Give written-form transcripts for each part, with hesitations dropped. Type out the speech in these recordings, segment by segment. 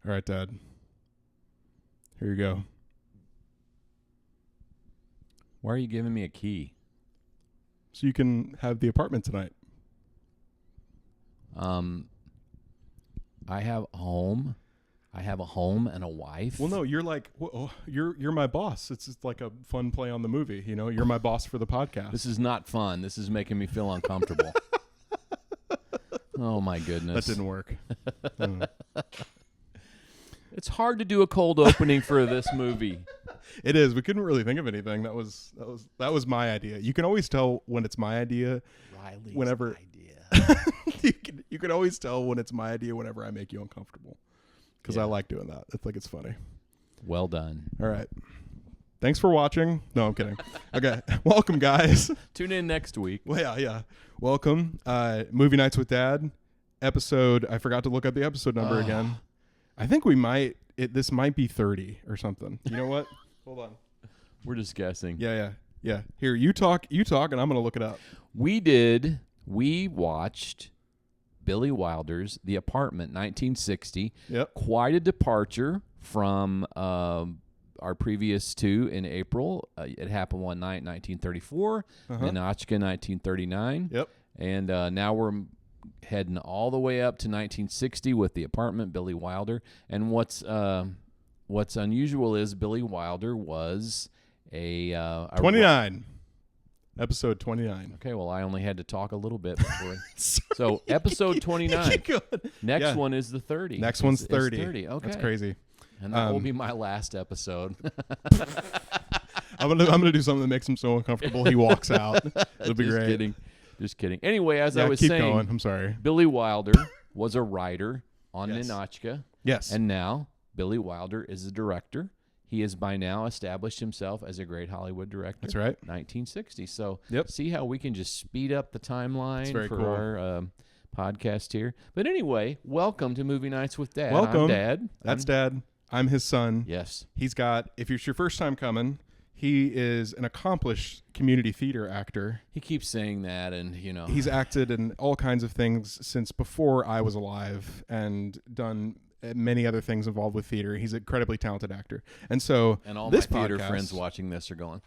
All right, Dad. Here you go. Why are you giving me a key? So you can have the apartment tonight. I have a home. I have a home and a wife. Well, no, you're like, you're my boss. It's just like a fun play on the movie. You know, you're my boss for the podcast. This is not fun. This is making me feel uncomfortable. Oh, my goodness. That didn't work. It's hard to do a cold opening for this movie. It is. We couldn't really think of anything. That was my idea. You can always tell when it's my idea. Riley's whenever idea. you can always tell when it's my idea whenever I make you uncomfortable. Because I like doing that. I think it's funny. Well done. All right. Thanks for watching. No, I'm kidding. Okay. Welcome, guys. Tune in next week. Well, yeah. Welcome. Movie Nights with Dad. Episode. I forgot to look up the episode number again. I think we might. This might be 30 or something. You know what? Hold on. We're just guessing. Yeah. Here, you talk, and I'm going to look it up. We watched Billy Wilder's The Apartment, 1960. Yep. Quite a departure from our previous two in April. It happened one night, 1934. Ninotchka, 1939. Yep. And now we're heading all the way up to 1960 with The Apartment, Billy Wilder. And what's unusual is Billy Wilder was a 29. Episode 29. Okay, well, I only had to talk a little bit before. So episode 29. Next one is the 30. Next one's 30. 30. Okay, that's crazy. And that will be my last episode. I'm gonna do something that makes him so uncomfortable he walks out. It'll be great. Just kidding. Anyway, as I was keep saying, going. I'm sorry. Billy Wilder was a writer on Ninotchka. Yes. And now Billy Wilder is a director. He has by now established himself as a great Hollywood director. That's right. 1960. So Yep. See how we can just speed up the timeline for cool. our podcast here. But anyway, welcome to Movie Nights with Dad. Welcome. I'm Dad. That's Dad. I'm his son. Yes. He's got, if it's your first time coming, he is an accomplished community theater actor. He keeps saying that, and He's acted in all kinds of things since before I was alive and done many other things involved with theater. He's an incredibly talented actor. And so and all this my theater podcast, friends watching this are going,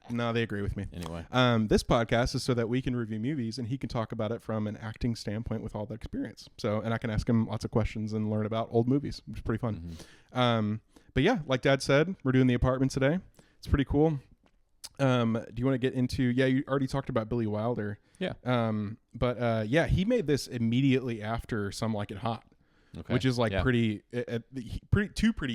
no, they agree with me. Anyway. This podcast is so that we can review movies and he can talk about it from an acting standpoint with all that experience. So, and I can ask him lots of questions and learn about old movies, which is pretty fun. Mm-hmm. But yeah, like Dad said, we're doing The Apartment today. It's pretty cool. Do you want to get into, you already talked about Billy Wilder. Yeah. But he made this immediately after Some Like It Hot. Okay. Which is like pretty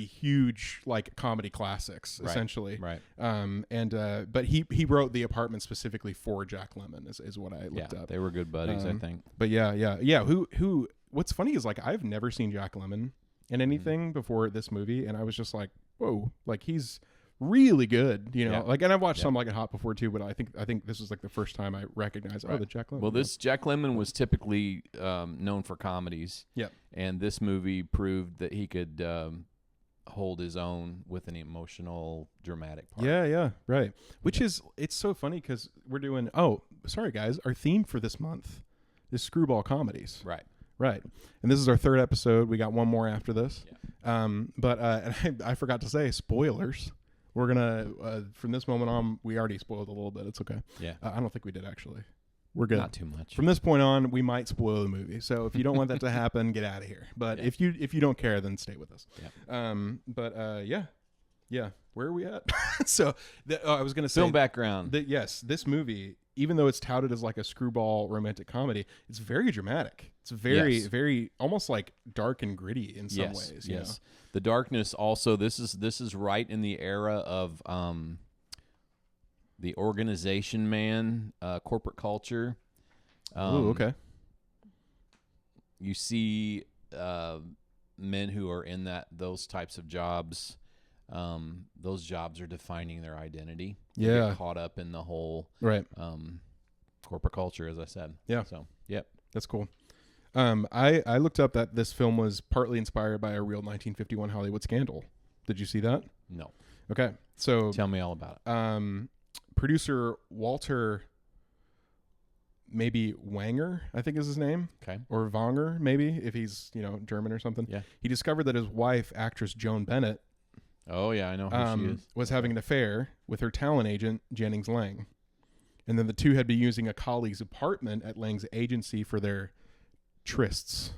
huge like comedy classics, essentially. Right. But he wrote The Apartment specifically for Jack Lemmon is what I looked up. They were good buddies, I think. But who what's funny is like I've never seen Jack Lemmon in anything before this movie, and I was just like, whoa, like he's really good, like, and I've watched Some Like It Hot before too, but I think this is like the first time I recognized the Jack Lemmon. Well, Jack Lemmon was typically known for comedies. Yeah. And this movie proved that he could hold his own with an emotional, dramatic part. Yeah, right. Which is, it's so funny because we're doing, sorry guys, our theme for this month is screwball comedies. Right. And this is our third episode. We got one more after this. Yeah. And I forgot to say, spoilers. We're going to, from this moment on, we already spoiled a little bit. It's okay. Yeah. I don't think we did, actually. We're good. Not too much. From this point on, we might spoil the movie. So if you don't want that to happen, get out of here. But if you don't care, then stay with us. Yeah. Yeah. Where are we at? So I was going to say. Film background. Yes. This movie, even though it's touted as like a screwball romantic comedy, it's very dramatic. It's very, very almost like dark and gritty in some ways. You know? The darkness also, this is right in the era of the organization man, corporate culture. Okay. You see men who are in those types of jobs. Those jobs are defining their identity. They get caught up in the whole corporate culture, as I said. Yeah. So, yep. That's cool. I looked up that this film was partly inspired by a real 1951 Hollywood scandal. Did you see that? No. Okay. So tell me all about it. Producer Walter maybe Wanger, I think is his name. Okay. Or Wanger, maybe, if he's, German or something. Yeah. He discovered that his wife, actress Joan Bennett, oh yeah, I know who she is, was having an affair with her talent agent, Jennings Lang. And then the two had been using a colleague's apartment at Lang's agency for their trysts.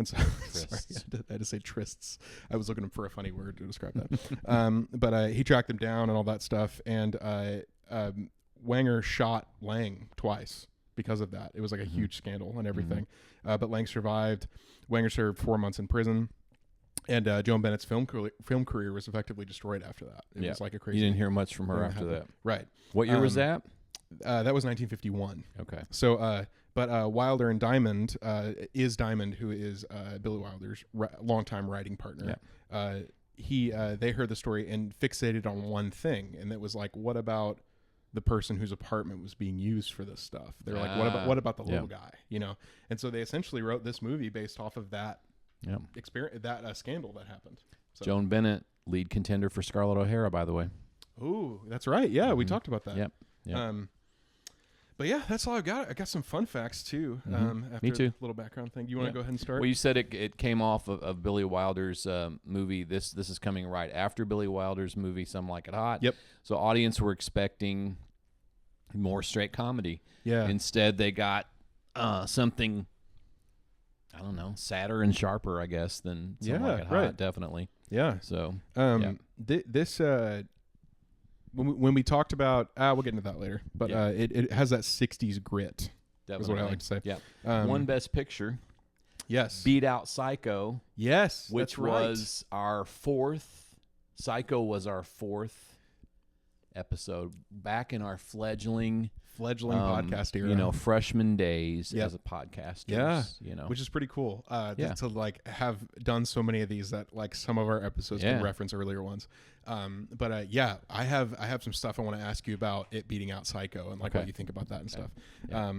And so, sorry, I had to say trysts. I was looking for a funny word to describe that. But he tracked them down and all that stuff. And Wanger shot Lang twice because of that. It was like a huge scandal and everything. But Lang survived. Wanger served 4 months in prison. And Joan Bennett's film career was effectively destroyed after that. It was like a crazy. You didn't hear much from her after that. Right. What year was that? That was 1951. Okay. So, but Wilder and Diamond is Diamond, who is Billy Wilder's longtime writing partner. Yeah. They heard the story and fixated on one thing, and it was like, what about the person whose apartment was being used for this stuff? They're like, what about the little guy? And so they essentially wrote this movie based off of that experience, that scandal that happened. So. Joan Bennett, lead contender for Scarlett O'Hara, by the way. Ooh, that's right. Yeah, we talked about that. Yep. But yeah, that's all I've got. I got some fun facts too. After Me too. A little background thing. Do you want to go ahead and start? Well, you said it came off of Billy Wilder's movie. This is coming right after Billy Wilder's movie, Some Like It Hot. Yep. So audience were expecting more straight comedy. Yeah. Instead, they got something, I don't know, sadder and sharper, I guess, than Some Like It Hot. Definitely. Yeah. So this. When we talked about, we'll get into that later, but it has that 60s grit. Definitely. Is what I like to say. Yeah. One Best Picture. Yes. Beat out Psycho. Yes. Which was our fourth. Psycho was our fourth episode back in our fledgling podcast era. Freshman days as a podcaster. Yeah. Which is pretty cool. To like have done so many of these that like some of our episodes can reference earlier ones. But I have some stuff I want to ask you about it beating out Psycho and like what you think about that and stuff. Yeah.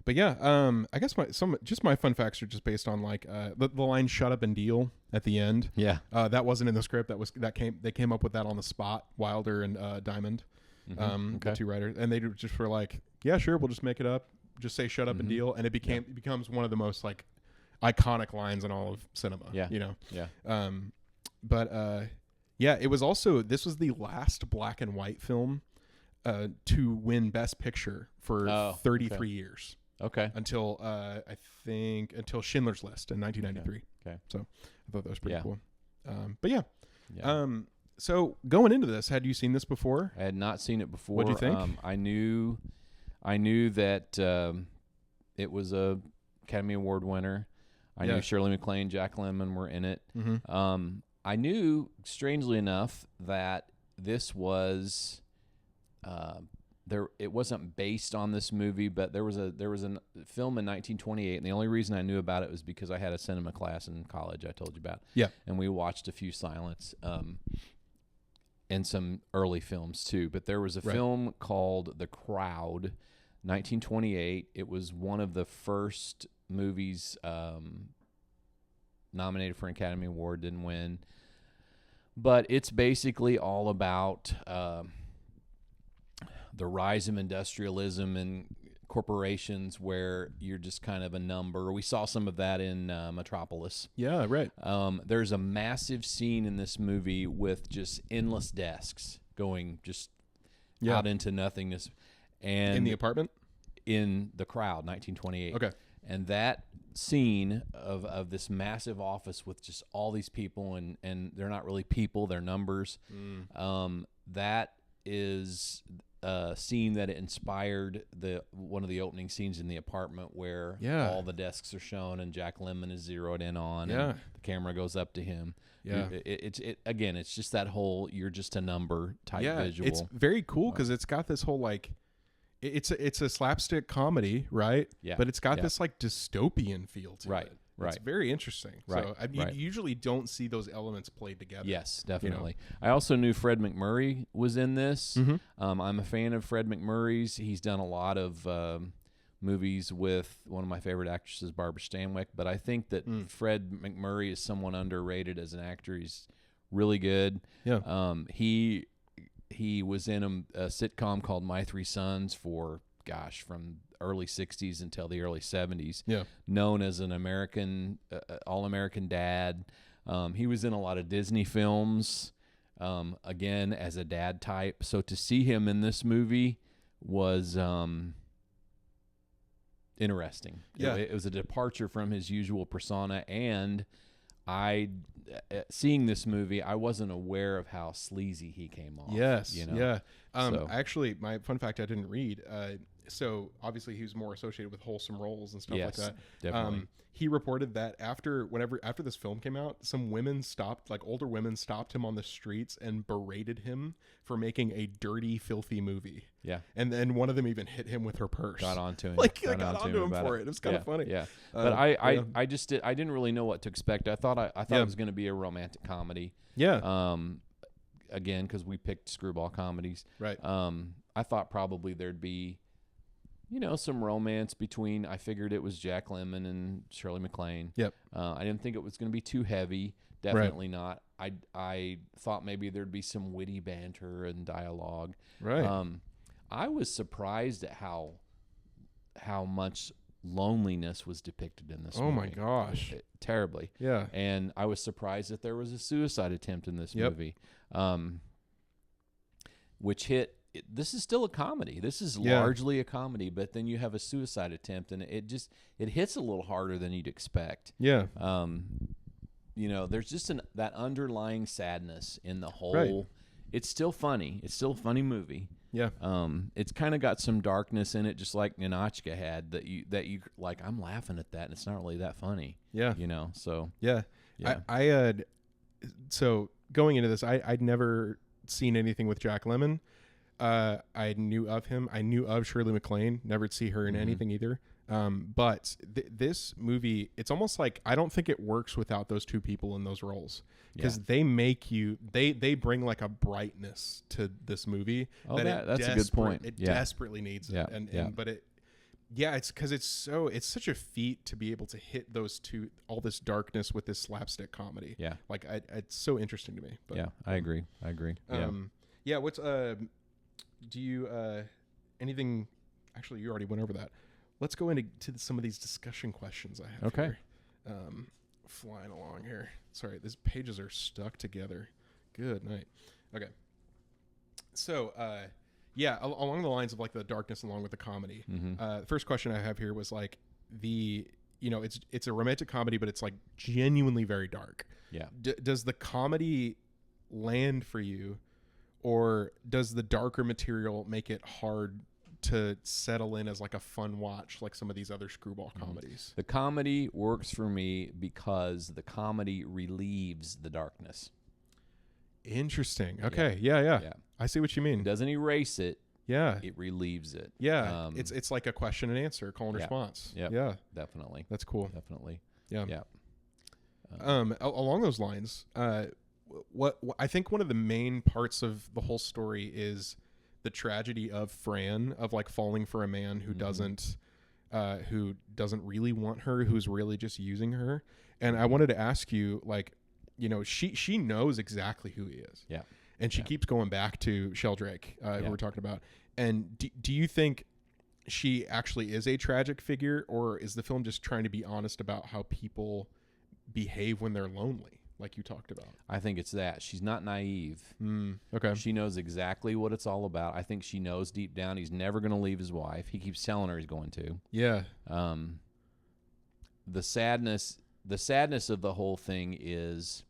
I guess my fun facts are just based on like the line "shut up and deal" at the end. Yeah. That wasn't in the script. They came up with that on the spot. Wilder and Diamond. The two writers, and they just were like, yeah, sure, we'll just make it up, just say shut up and deal, and it becomes one of the most like iconic lines in all of cinema. It was also, this was the last black and white film to win Best Picture for 33 years. Okay. Until until Schindler's List in 1993. Okay. So I thought that was pretty cool. So going into this, had you seen this before? I had not seen it before. What do you think? I knew that it was a Academy Award winner. I knew Shirley MacLaine, Jack Lemmon were in it. I knew, strangely enough, that this was it wasn't based on this movie, but there was a film in 1928, and the only reason I knew about it was because I had a cinema class in college I told you about. Yeah. And we watched a few silents. And some early films too, but there was a film called The Crowd, 1928. It was one of the first movies nominated for an Academy Award, didn't win, but it's basically all about the rise of industrialism and corporations where you're just kind of a number. We saw some of that in Metropolis. Yeah, right. There's a massive scene in this movie with just endless desks going just out into nothingness. And in the apartment? In The Crowd, 1928. Okay. And that scene of this massive office with just all these people, and they're not really people, they're numbers. That is scene that inspired one of the opening scenes in the apartment where all the desks are shown and Jack Lemmon is zeroed in on and the camera goes up to him. It's just that whole you're just a number type visual. It's very cool because it's got this whole like it's a slapstick comedy, right? Yeah. But it's got this like dystopian feel to it. Right. It's very interesting. Right. So you usually don't see those elements played together. Yes, definitely. I also knew Fred MacMurray was in this. I'm a fan of Fred MacMurray's. He's done a lot of movies with one of my favorite actresses, Barbara Stanwyck. But I think that Fred MacMurray is someone underrated as an actor. He's really good. Yeah. He was in a sitcom called My Three Sons for, from early 60s until the early 70s. Yeah. Known as an American, all-American dad. He was in a lot of Disney films, again, as a dad type. So to see him in this movie was interesting. Yeah. It was a departure from his usual persona, and seeing this movie, I wasn't aware of how sleazy he came off. Yes. You know? Yeah. Actually, my fun fact I didn't read. So obviously he was more associated with wholesome roles and stuff like that. Definitely. He reported that after this film came out, some women older women stopped him on the streets and berated him for making a dirty, filthy movie. Yeah. And then one of them even hit him with her purse. Got onto him. Got onto him for it. It was kind of funny. Yeah. But I didn't really know what to expect. I thought it was going to be a romantic comedy. Yeah. Again, because we picked screwball comedies. Right. I thought probably there'd be, some romance between. I figured it was Jack Lemmon and Shirley MacLaine. Yep. I didn't think it was going to be too heavy. Definitely not. I thought maybe there'd be some witty banter and dialogue. Right. I was surprised at how much loneliness was depicted in this movie. Oh my gosh. Terribly. Yeah. And I was surprised that there was a suicide attempt in this movie. Which hit. This is still a comedy. This is largely a comedy, but then you have a suicide attempt, and it hits a little harder than you'd expect. Yeah. There's just that underlying sadness in the whole. Right. It's still funny. It's still a funny movie. Yeah. It's kind of got some darkness in it, just like Ninotchka had. That you like. I'm laughing at that, and it's not really that funny. Yeah. So. Yeah. So going into this, I'd never seen anything with Jack Lemmon. I knew of him. I knew of Shirley MacLaine. Never see her in anything either. But this movie, it's almost like I don't think it works without those two people in those roles, because they make you. They bring like a brightness to this movie. Oh, that's a good point. It desperately needs it. It's because it's such a feat to be able to hit all this darkness with this slapstick comedy. Yeah, like it's so interesting to me. But, yeah, I agree. Yeah. What's do you anything? Actually, you already went over that. Let's go into some of these discussion questions I have. Okay. Here. Flying along here. Sorry, these pages are stuck together. Good night. Okay. So, along the lines of like the darkness along with the comedy. The first question I have here was like it's a romantic comedy, but it's like genuinely very dark. Yeah. Does the comedy land for you? Or does the darker material make it hard to settle in as like a fun watch, like some of these other screwball comedies? The comedy works for me because the comedy relieves the darkness. Interesting. Okay. Yeah. I see what you mean. It doesn't erase it. Yeah. It relieves it. Yeah. It's like a question and answer, call and response. Yep. Yeah. Definitely. That's cool. Definitely. Yeah. Yeah. Along those lines, what I think one of the main parts of the whole story is the tragedy of Fran, of like falling for a man who doesn't really want her, who's really just using her. And I wanted to ask you, like, she knows exactly who he is. Yeah. And she keeps going back to Sheldrake, who we're talking about. And do you think she actually is a tragic figure, or is the film just trying to be honest about how people behave when they're lonely, like you talked about? I think it's that. She's not naive. Okay. She knows exactly what it's all about. I think she knows deep down he's never going to leave his wife. He keeps telling her he's going to. Yeah. The sadness of the whole thing is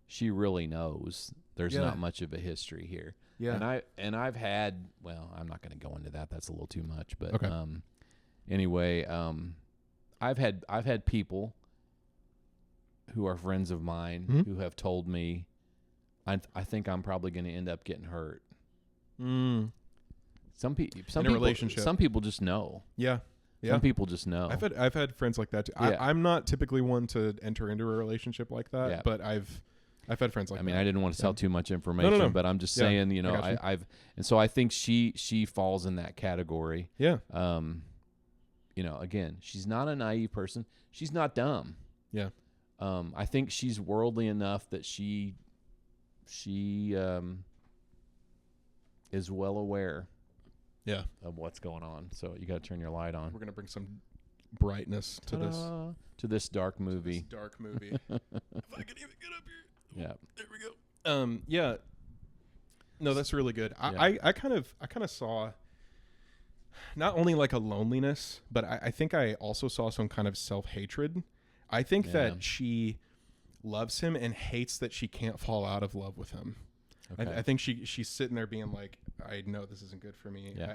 she really knows there's not much of a history here. Yeah. And I've had, well, I'm not going to go into that. That's a little too much, but okay. Anyway, I've had people who are friends of mine who have told me, I think I'm probably going to end up getting hurt. Some people just know. Yeah. Some people just know. I've had friends like that too. Yeah. I'm not typically one to enter into a relationship like that, but I've had friends like that. I mean, I didn't want to tell too much information, no. but I'm just saying, and so I think she falls in that category. Yeah. Again, she's not a naive person. She's not dumb. Yeah. I think she's worldly enough that she is well aware of what's going on. So you got to turn your light on. We're gonna bring some brightness to this dark movie. If I can even get up here. Yeah. There we go. Yeah. No, that's really good. I kind of saw not only like a loneliness, but I think I also saw some kind of self-hatred. I think that she loves him and hates that she can't fall out of love with him. Okay. I think she's sitting there being like, I know this isn't good for me. Yeah.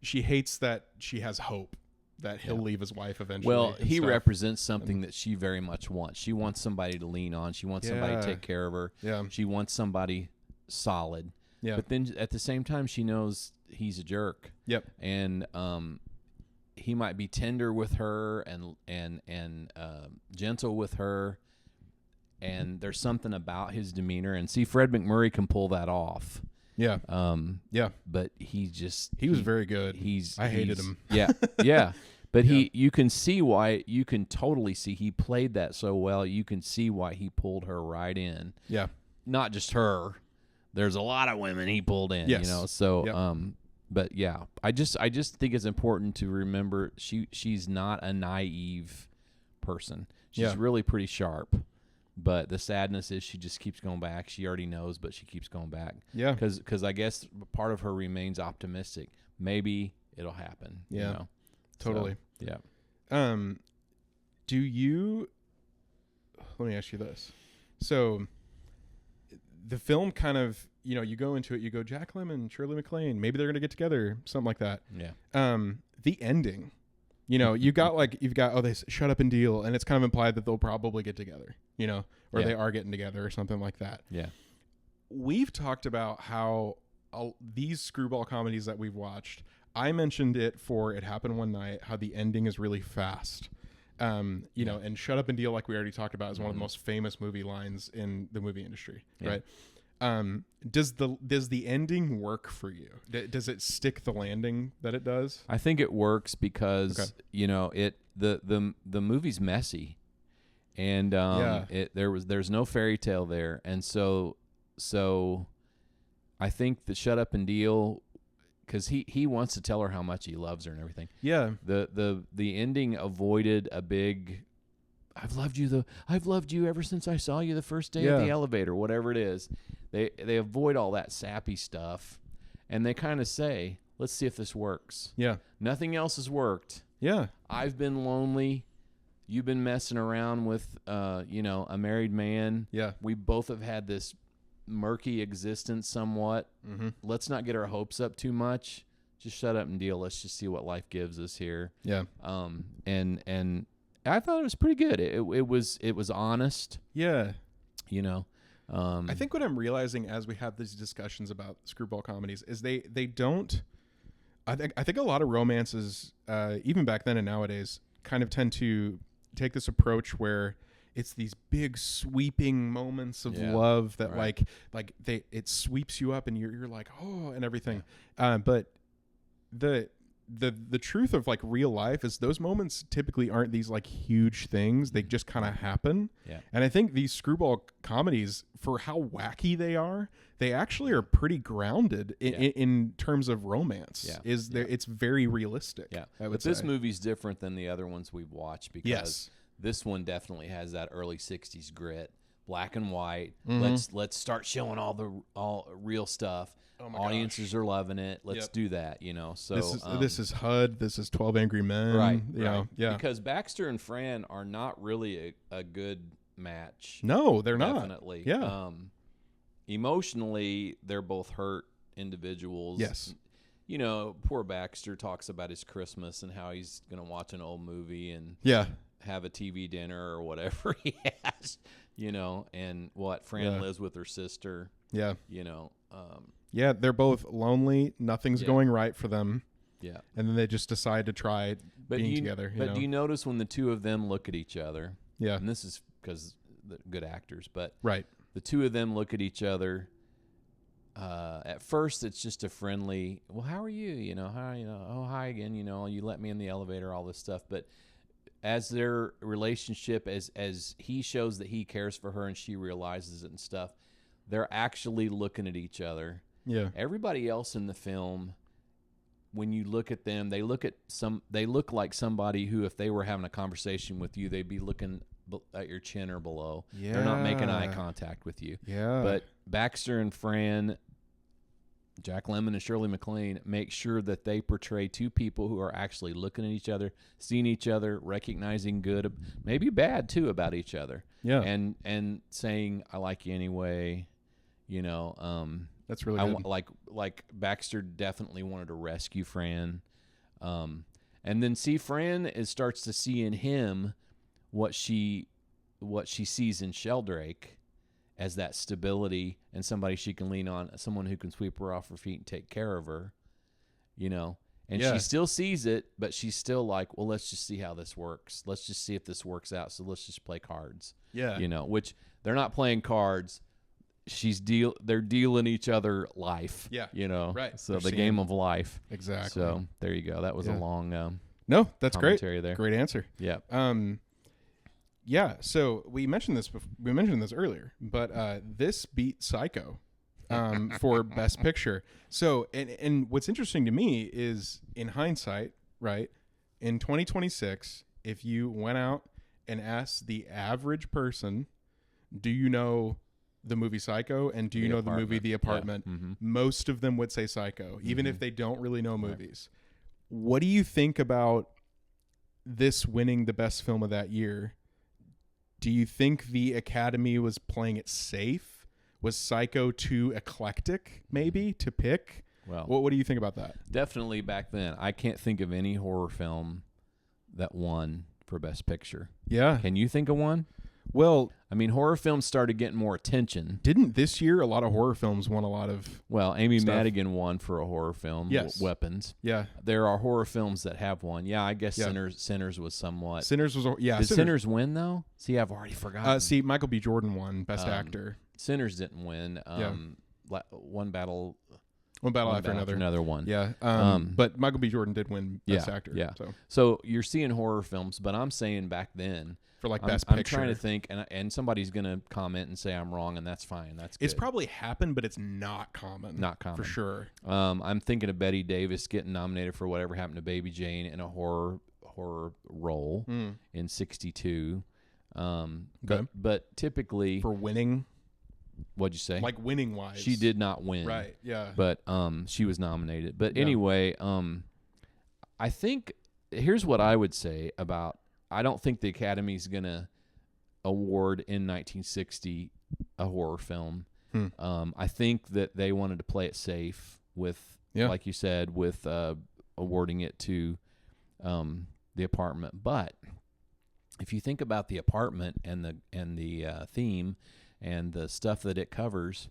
She hates that she has hope that he'll leave his wife eventually. Well, he represents something that she very much wants. She wants somebody to lean on. She wants somebody to take care of her. Yeah. She wants somebody solid. Yeah. But then at the same time, she knows he's a jerk. Yep. And he might be tender with her and gentle with her. And there's something about his demeanor. And see, Fred McMurray can pull that off. Yeah. But he was very good. I hated him. Yeah. Yeah. But you can see why. You can totally see he played that so well. You can see why he pulled her right in. Yeah. Not just her. There's a lot of women he pulled in. Yes. So but yeah, I just think it's important to remember she's not a naive person. She's really pretty sharp. But the sadness is she just keeps going back. She already knows, but she keeps going back. Yeah. Because I guess part of her remains optimistic. Maybe it'll happen. Yeah. You know? Totally. So, yeah. Do you? Let me ask you this. So, the film kind of, you go into it. You go Jack Lemmon, Shirley MacLaine. Maybe they're going to get together. Something like that. Yeah. The ending. You've got they shut up and deal, and it's kind of implied that they'll probably get together, or they are getting together or something like that. Yeah. We've talked about how these screwball comedies that we've watched, I mentioned it for It Happened One Night, how the ending is really fast. And shut up and deal, like we already talked about, is one of the most famous movie lines in the movie industry, right? Does the ending work for you? Does it stick the landing that it does? I think it works because the movie's messy, and there's no fairy tale there, and so I think the shut up and deal, because he wants to tell her how much he loves her and everything. Yeah. The ending avoided a big, I've loved you ever since I saw you the first day at the elevator, whatever it is. They avoid all that sappy stuff, and they kind of say, let's see if this works. Yeah. Nothing else has worked. Yeah. I've been lonely. You've been messing around with, a married man. Yeah. We both have had this murky existence somewhat. Mm-hmm. Let's not get our hopes up too much. Just shut up and deal. Let's just see what life gives us here. Yeah. And I thought it was pretty good. It was honest. Yeah. I think what I'm realizing as we have these discussions about screwball comedies is they don't. I think a lot of romances, even back then and nowadays, kind of tend to take this approach where it's these big sweeping moments of love that it sweeps you up and you're like, oh, and everything. Yeah. But the truth of like real life is those moments typically aren't these like huge things. They just kind of happen. Yeah. And I think these screwball comedies, for how wacky they actually are pretty grounded in terms of romance. Yeah. It's very realistic. Yeah. But this movie's different than the other ones we've watched because this one definitely has that early 60s grit, black and white. Mm-hmm. Let's start showing all real stuff. Oh my Audiences are loving it. Let's do that, So this is HUD. This is 12 Angry Men. Right. Yeah. Because Baxter and Fran are not really a good match. No, they're not. Definitely. Yeah. Emotionally, they're both hurt individuals. Yes. Poor Baxter talks about his Christmas and how he's going to watch an old movie and have a TV dinner or whatever he has, and Fran lives with her sister. Yeah. Yeah, they're both lonely. Nothing's going right for them. Yeah. And then they just decide to try being together. But do you notice when the two of them look at each other? Yeah. And this is because they're good actors, but the two of them look at each other. At first, it's just a friendly, well, how are you? Oh, hi again. You let me in the elevator, all this stuff. But as their relationship, as he shows that he cares for her and she realizes it and stuff, they're actually looking at each other. Yeah. Everybody else in the film when you look at them, they look like somebody who, if they were having a conversation with you, they'd be looking at your chin or below. Yeah. They're not making eye contact with you. Yeah. But Baxter and Fran, Jack Lemmon and Shirley MacLaine, make sure that they portray two people who are actually looking at each other, seeing each other, recognizing good, maybe bad too, about each other. Yeah. And saying, I like you anyway, That's really good. Like Baxter definitely wanted to rescue Fran. And then Fran starts to see in him what she sees in Sheldrake as that stability and somebody she can lean on, someone who can sweep her off her feet and take care of her, And she still sees it, but she's still like, well, let's just see how this works. Let's just see if this works out. So let's just play cards. Yeah. Which they're not playing cards. They're dealing each other life. Yeah. Right. So the game of life. Exactly. So there you go. That was a long no, that's great. There. Great answer. Yeah. Yeah, so we mentioned this earlier, but this beat Psycho for Best Picture. So, and what's interesting to me is, in hindsight, right, in 2026, if you went out and asked the average person, do you know the movie Psycho, and do you know the movie The Apartment? Yeah. Mm-hmm. Most of them would say Psycho, even if they don't really know movies. Right. What do you think about this winning the best film of that year? Do you think the Academy was playing it safe? Was Psycho too eclectic, maybe, to pick? Well, what do you think about that? Definitely back then. I can't think of any horror film that won for Best Picture. Yeah. Can you think of one? Well, I mean, horror films started getting more attention. Didn't this year a lot of horror films won a lot of Amy stuff? Madigan won for a horror film. Yes. Weapons. Yeah. There are horror films that have won. Yeah, I guess Sinners was somewhat. Sinners was, yeah. Did Sinners win, though? See, I've already forgotten. Michael B. Jordan won Best Actor. Sinners didn't win. One battle after another one. Yeah. But Michael B. Jordan did win Best Actor. Yeah. So you're seeing horror films, but I'm saying back then, for like Best Picture. I'm trying to think, and somebody's going to comment and say I'm wrong, and that's fine. That's good. It's probably happened, but it's not common. Not common. For sure. I'm thinking of Bette Davis getting nominated for Whatever Happened to Baby Jane in a horror role in 1962. But typically... For winning? What'd you say? Like winning wise. She did not win. Right, yeah. But she was nominated. But anyway, I think... Here's what I would say about... I don't think the Academy's going to award in 1960 a horror film. I think that they wanted to play it safe with, like you said, with awarding it to The Apartment. But if you think about The Apartment and the theme and the stuff that it covers,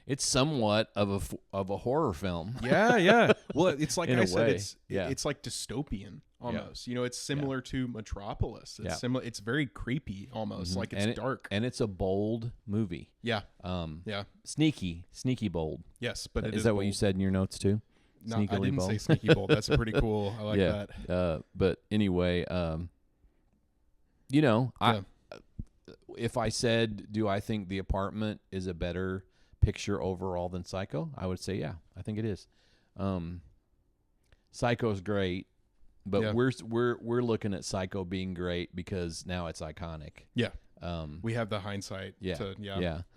it's somewhat of a horror film. Yeah. Well, it's like I said, it's like dystopian almost. It's similar to Metropolis. It's similar. It's very creepy almost, like it's dark. And it's a bold movie. Yeah. Sneaky bold. Yes, but is that bold. What you said in your notes too? No, I didn't bold. Say sneaky bold. That's pretty cool. I like that. But anyway, if I said, do I think The Apartment is a better picture overall than Psycho? I would say, yeah, I think it is. Psycho's great, but we're looking at Psycho being great because now it's iconic. Yeah. We have the hindsight. Yeah.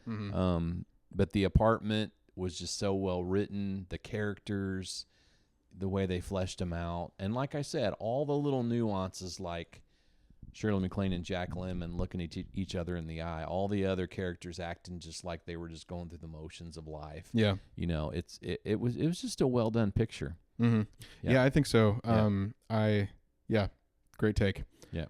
Mm-hmm. But The Apartment was just so well written. The characters, the way they fleshed them out, and like I said, all the little nuances, like Shirley MacLaine and Jack Lemmon looking at each other in the eye, all the other characters acting just like they were just going through the motions of life. Yeah. It was just a well done picture. Mm-hmm. Yeah, I think so. Great take. Yeah.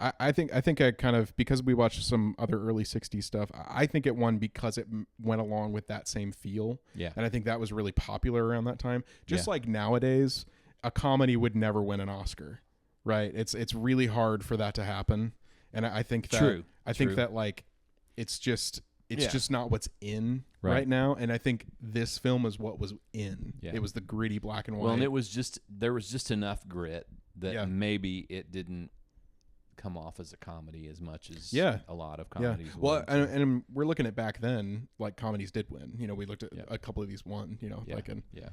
I think I kind of, because we watched some other early 60s stuff, I think it won because it went along with that same feel. Yeah. And I think that was really popular around that time. Just like nowadays, a comedy would never win an Oscar. Right, it's really hard for that to happen, and I think that think that like it's just not what's in right now, and I think this film is what was in. Yeah. It was the gritty black and white. Well, and there was just enough grit that maybe it didn't come off as a comedy as much as a lot of Yeah. comedies. Well, and we're looking at back then, like comedies did win. You know, we looked at Yeah. a couple of these won. You know, Yeah. like in, Yeah.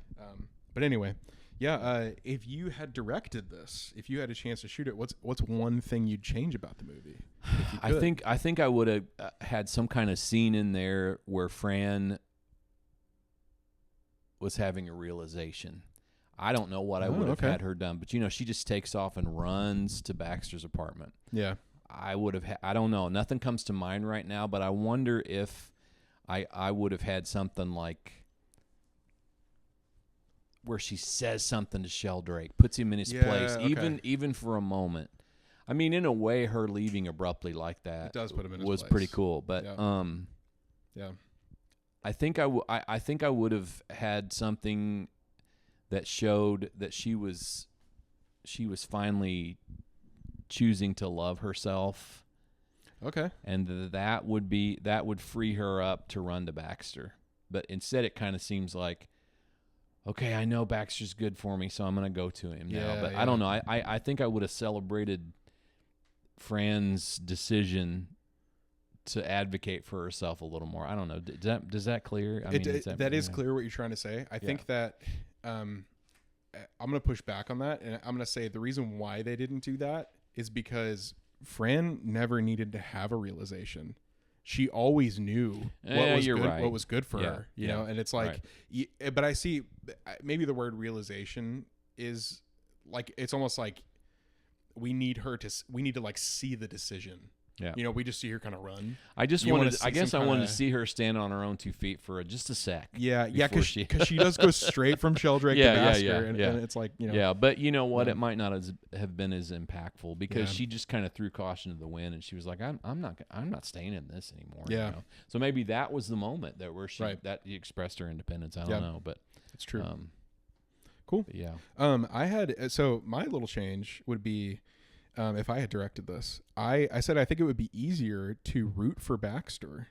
But anyway, if you had directed this, if you had a chance to shoot it, what's one thing you'd change about the movie? If you could? I think I would have had some kind of scene in there where Fran was having a realization. I don't know what I would have had her done, but you know, she just takes off and runs to Baxter's apartment. Yeah. I would have I don't know. Nothing comes to mind right now, but I wonder if I would have had something like where she says something to Sheldrake, puts him in his place, even for a moment. I mean, in a way, her leaving abruptly like that does put him in his was place. pretty cool. But yeah. I think I would have had something that showed that she was finally choosing to love herself. Okay. And that would free her up to run to Baxter. But instead it kind of seems like, okay, I know Baxter's good for me, so I'm going to go to him now. But I don't know. I think I would have celebrated Fran's decision to advocate for herself a little more. I don't know. Does that clear? I mean, that is clear what you're trying to say. I think that I'm going to push back on that, and I'm going to say the reason why they didn't do that is because Fran never needed to have a realization. She always knew what was good for her, you know, and it's like, but I see maybe the word realization is like, it's almost like we need to like see the decision. Yeah. You know, we just see her kind of run. I wanted to see her stand on her own 2 feet for just a sec. Yeah. Yeah. Cause she does go straight from Sheldrake to Baxter. And it's like, you know. Yeah. But you know what? It might not have been as impactful because she just kind of threw caution to the wind and she was like, I'm not staying in this anymore. Yeah. You know? So maybe that was the moment where she expressed her independence. I don't know, but it's true. Cool. Yeah. So my little change would be, if I had directed this, I said I think it would be easier to root for Baxter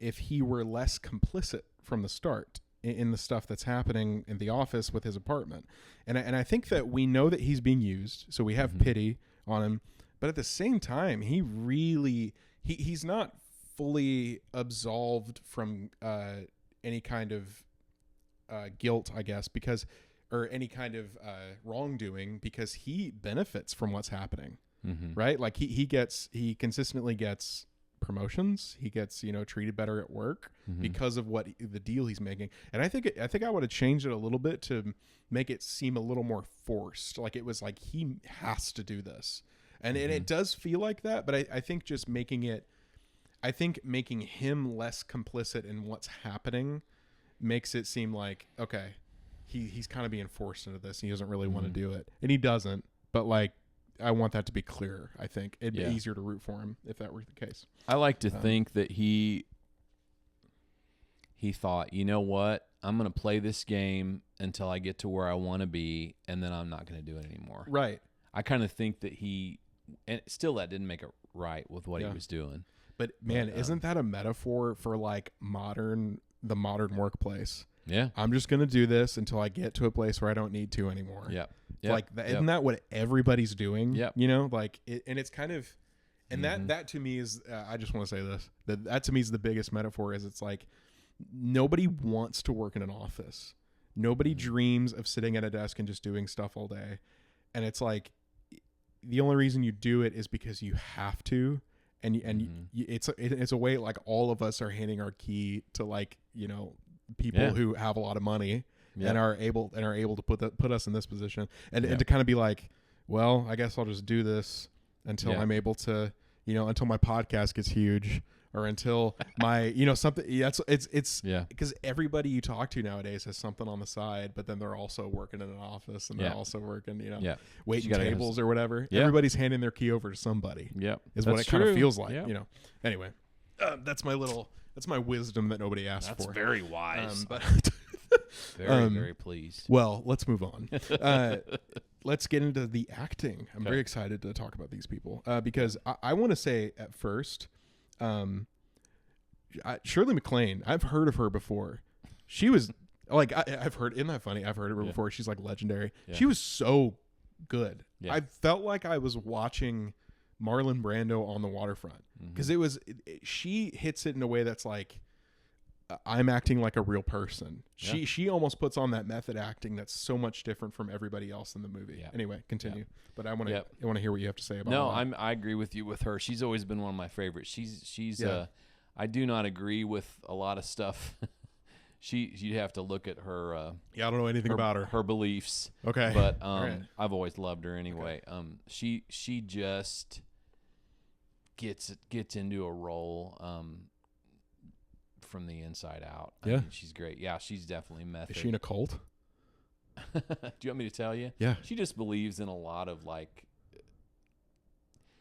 if he were less complicit from the start in the stuff that's happening in the office with his apartment. And I think that we know that he's being used, so we have pity on him. But at the same time, he's not fully absolved from any kind of guilt, I guess, or any kind of wrongdoing, because he benefits from what's happening, right? Like he consistently gets promotions. He gets, you know, treated better at work because of what the deal he's making. And I think I would have changed it a little bit to make it seem a little more forced. Like it was like he has to do this, and it does feel like that. But I think just making him less complicit in what's happening makes it seem like, okay, he's kind of being forced into this. And he doesn't really want to do it, and he doesn't. But like, I want that to be clear. I think it'd be easier to root for him if that were the case. I like to think that he thought, you know what, I'm going to play this game until I get to where I want to be, and then I'm not going to do it anymore. Right. I kind of think that and still that didn't make it right with what he was doing. But man, isn't that a metaphor for like the modern workplace? Yeah. I'm just going to do this until I get to a place where I don't need to anymore. Yeah. Like, isn't that what everybody's doing? Yeah. You know, like, and it's kind of, and that to me is, I just want to say this, that to me is the biggest metaphor. Is it's like, nobody wants to work in an office. Nobody dreams of sitting at a desk and just doing stuff all day. And it's like, the only reason you do it is because you have to. And it's a way, like, all of us are handing our key to, like, you know, people who have a lot of money and are able to put us in this position, and to kind of be like, well, I guess I'll just do this until I'm able to, you know, until my podcast gets huge, or until my, you know, something. It's because everybody you talk to nowadays has something on the side, but then they're also working in an office, and they're also working, you know, waiting tables or whatever. Everybody's handing their key over to somebody. Is what it kind of feels like. You know. Anyway, that's my wisdom that nobody asked for. That's very wise. But very pleased. Well, let's move on. Let's get into the acting. I'm very excited to talk about these people because I want to say at first, Shirley MacLaine, I've heard of her before. She was like, I've heard, isn't that funny? I've heard of her before. She's like legendary. She was so good. I felt like I was watching Marlon Brando on the waterfront, because she hits it in a way that's like, I'm acting like a real person. She almost puts on that method acting that's so much different from everybody else in the movie. Yeah. Anyway, continue. Yeah. But I want to hear what you have to say about. No, I agree with you with her. She's always been one of my favorites. She's I do not agree with a lot of stuff. You'd have to look at her. I don't know anything about her beliefs. Okay, but right. I've always loved her anyway. Okay. She just gets into a role. From the inside out. I mean, she's great. Yeah, she's definitely method. Is she in a cult? Do you want me to tell you? Yeah. She just believes in a lot of like.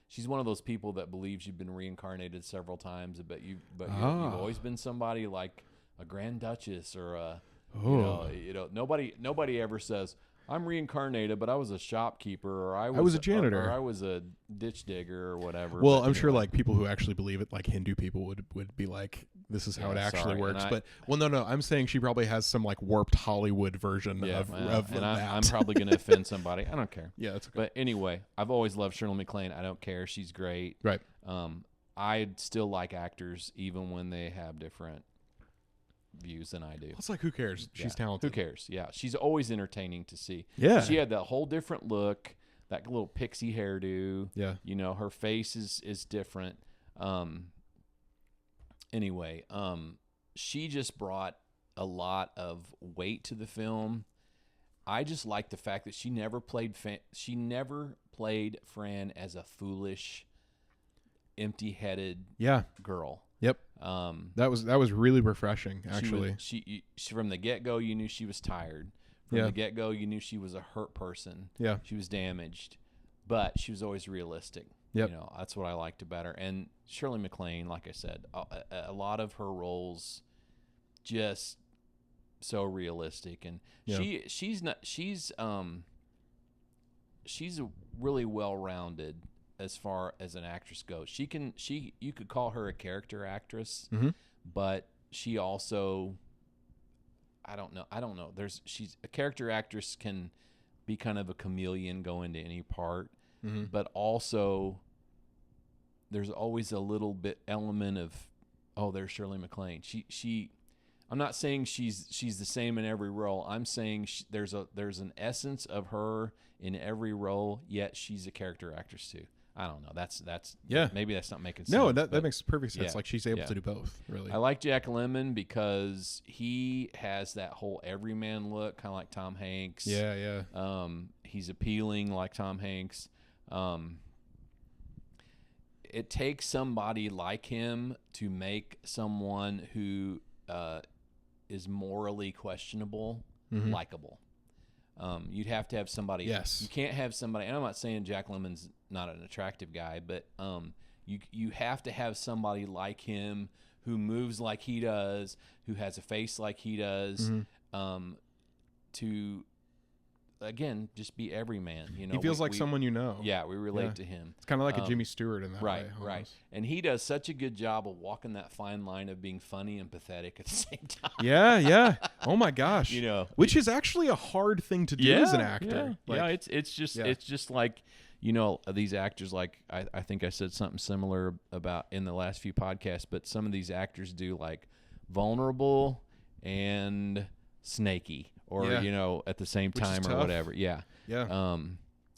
She's one of those people that believes you've been reincarnated several times, but you've always been somebody like a Grand Duchess or a. You know, nobody ever says, I'm reincarnated, but I was a shopkeeper, or I was a janitor, or I was a ditch digger, or whatever. Well, I'm sure like people who actually believe it, like Hindu people, would be like, this is how it actually works. No, I'm saying she probably has some like warped Hollywood version of that. I'm probably going to offend somebody. I don't care. Yeah, that's okay. But anyway, I've always loved Shirley MacLaine. I don't care. She's great. Right. I still like actors even when they have different views than I do. It's like, who cares? She's talented. Who cares? Yeah, she's always entertaining to see. Yeah, she had that whole different look, that little pixie hairdo. Yeah, you know, her face is different. Anyway, she just brought a lot of weight to the film. I just like the fact that she never played Fran as a foolish, empty-headed girl. Yep. That was really refreshing, actually. She from the get-go, you knew she was tired. From the get-go, you knew she was a hurt person. Yeah. She was damaged, but she was always realistic. Yep. You know, that's what I liked about her. And Shirley MacLaine, like I said, a lot of her roles just so realistic, and she's really well-rounded as far as an actress goes. You could call her a character actress, but she also, I don't know. She's a character actress, can be kind of a chameleon, go into any part, but also there's always a little bit element of, oh, there's Shirley MacLaine. I'm not saying she's the same in every role. I'm saying there's an essence of her in every role, yet she's a character actress too. I don't know. That's maybe that's not making sense. No, that makes perfect sense. Like, she's able to do both, really. I like Jack Lemmon because he has that whole everyman look, kind of like Tom Hanks. Yeah. He's appealing like Tom Hanks. It takes somebody like him to make someone who is morally questionable likable. You'd have to have somebody. Yes. You can't have somebody. And I'm not saying Jack Lemmon's not an attractive guy, but you have to have somebody like him who moves like he does, who has a face like he does, to again just be every man. You know, he feels like someone you know. Yeah, we relate to him. It's kind of like a Jimmy Stewart in that way. Right. And he does such a good job of walking that fine line of being funny and pathetic at the same time. Yeah. Oh my gosh. You know, which is actually a hard thing to do as an actor. It's just like, you know, these actors, like I think I said something similar about in the last few podcasts, but some of these actors do like vulnerable and snaky, or you know, at the same time, or whatever. Yeah.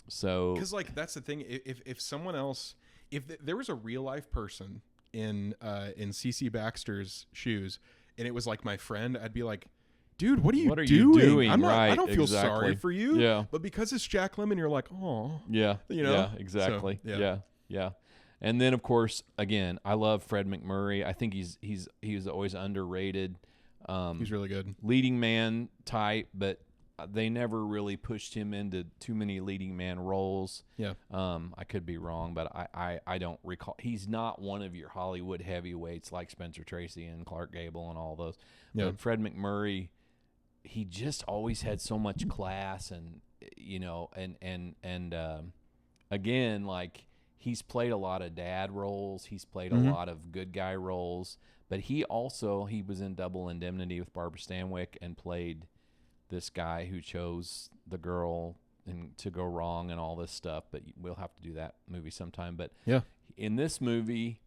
So because like that's the thing, if someone else, if there was a real life person in CC Baxter's shoes and it was like my friend, I'd be like, dude, what are you doing? I don't feel sorry for you. Yeah. But because it's Jack Lemmon, you're like, oh. Yeah. You know? Yeah, exactly. So, yeah. And then of course, again, I love Fred McMurray. I think he's always underrated. He's really good. Leading man type, but they never really pushed him into too many leading man roles. Yeah. I could be wrong, but I don't recall. He's not one of your Hollywood heavyweights like Spencer Tracy and Clark Gable and all those. Yeah. But Fred McMurray, he just always had so much class, and you know, and again, like, he's played a lot of dad roles. He's played a lot of good guy roles, but he was in Double Indemnity with Barbara Stanwyck and played this guy who chose the girl and to go wrong and all this stuff. But we'll have to do that movie sometime. But yeah, in this movie,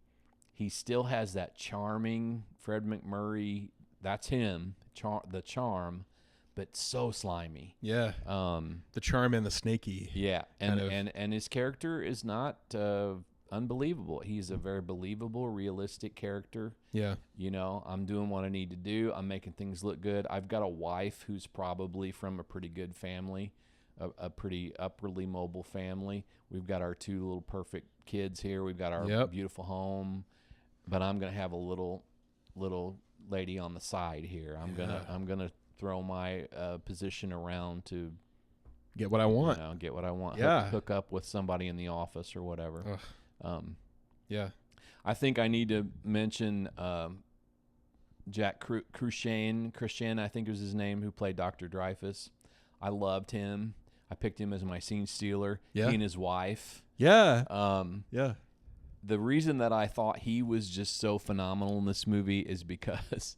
he still has that charming Fred McMurray. That's him, the charm, but so slimy. Yeah. The charm and the snaky. Yeah, and his character is not unbelievable. He's a very believable, realistic character. Yeah. You know, I'm doing what I need to do. I'm making things look good. I've got a wife who's probably from a pretty good family, a pretty upwardly mobile family. We've got our 2 little perfect kids here. We've got our beautiful home, but I'm gonna have a little lady on the side here. I'm gonna throw my position around to get what I want. You know, get what I want. Yeah. Hook up with somebody in the office or whatever. Yeah. I think I need to mention Jack Christian, I think was his name, who played Dr. Dreyfus. I loved him. I picked him as my scene stealer. Yeah. He and his wife. Yeah. Yeah. The reason that I thought he was just so phenomenal in this movie is because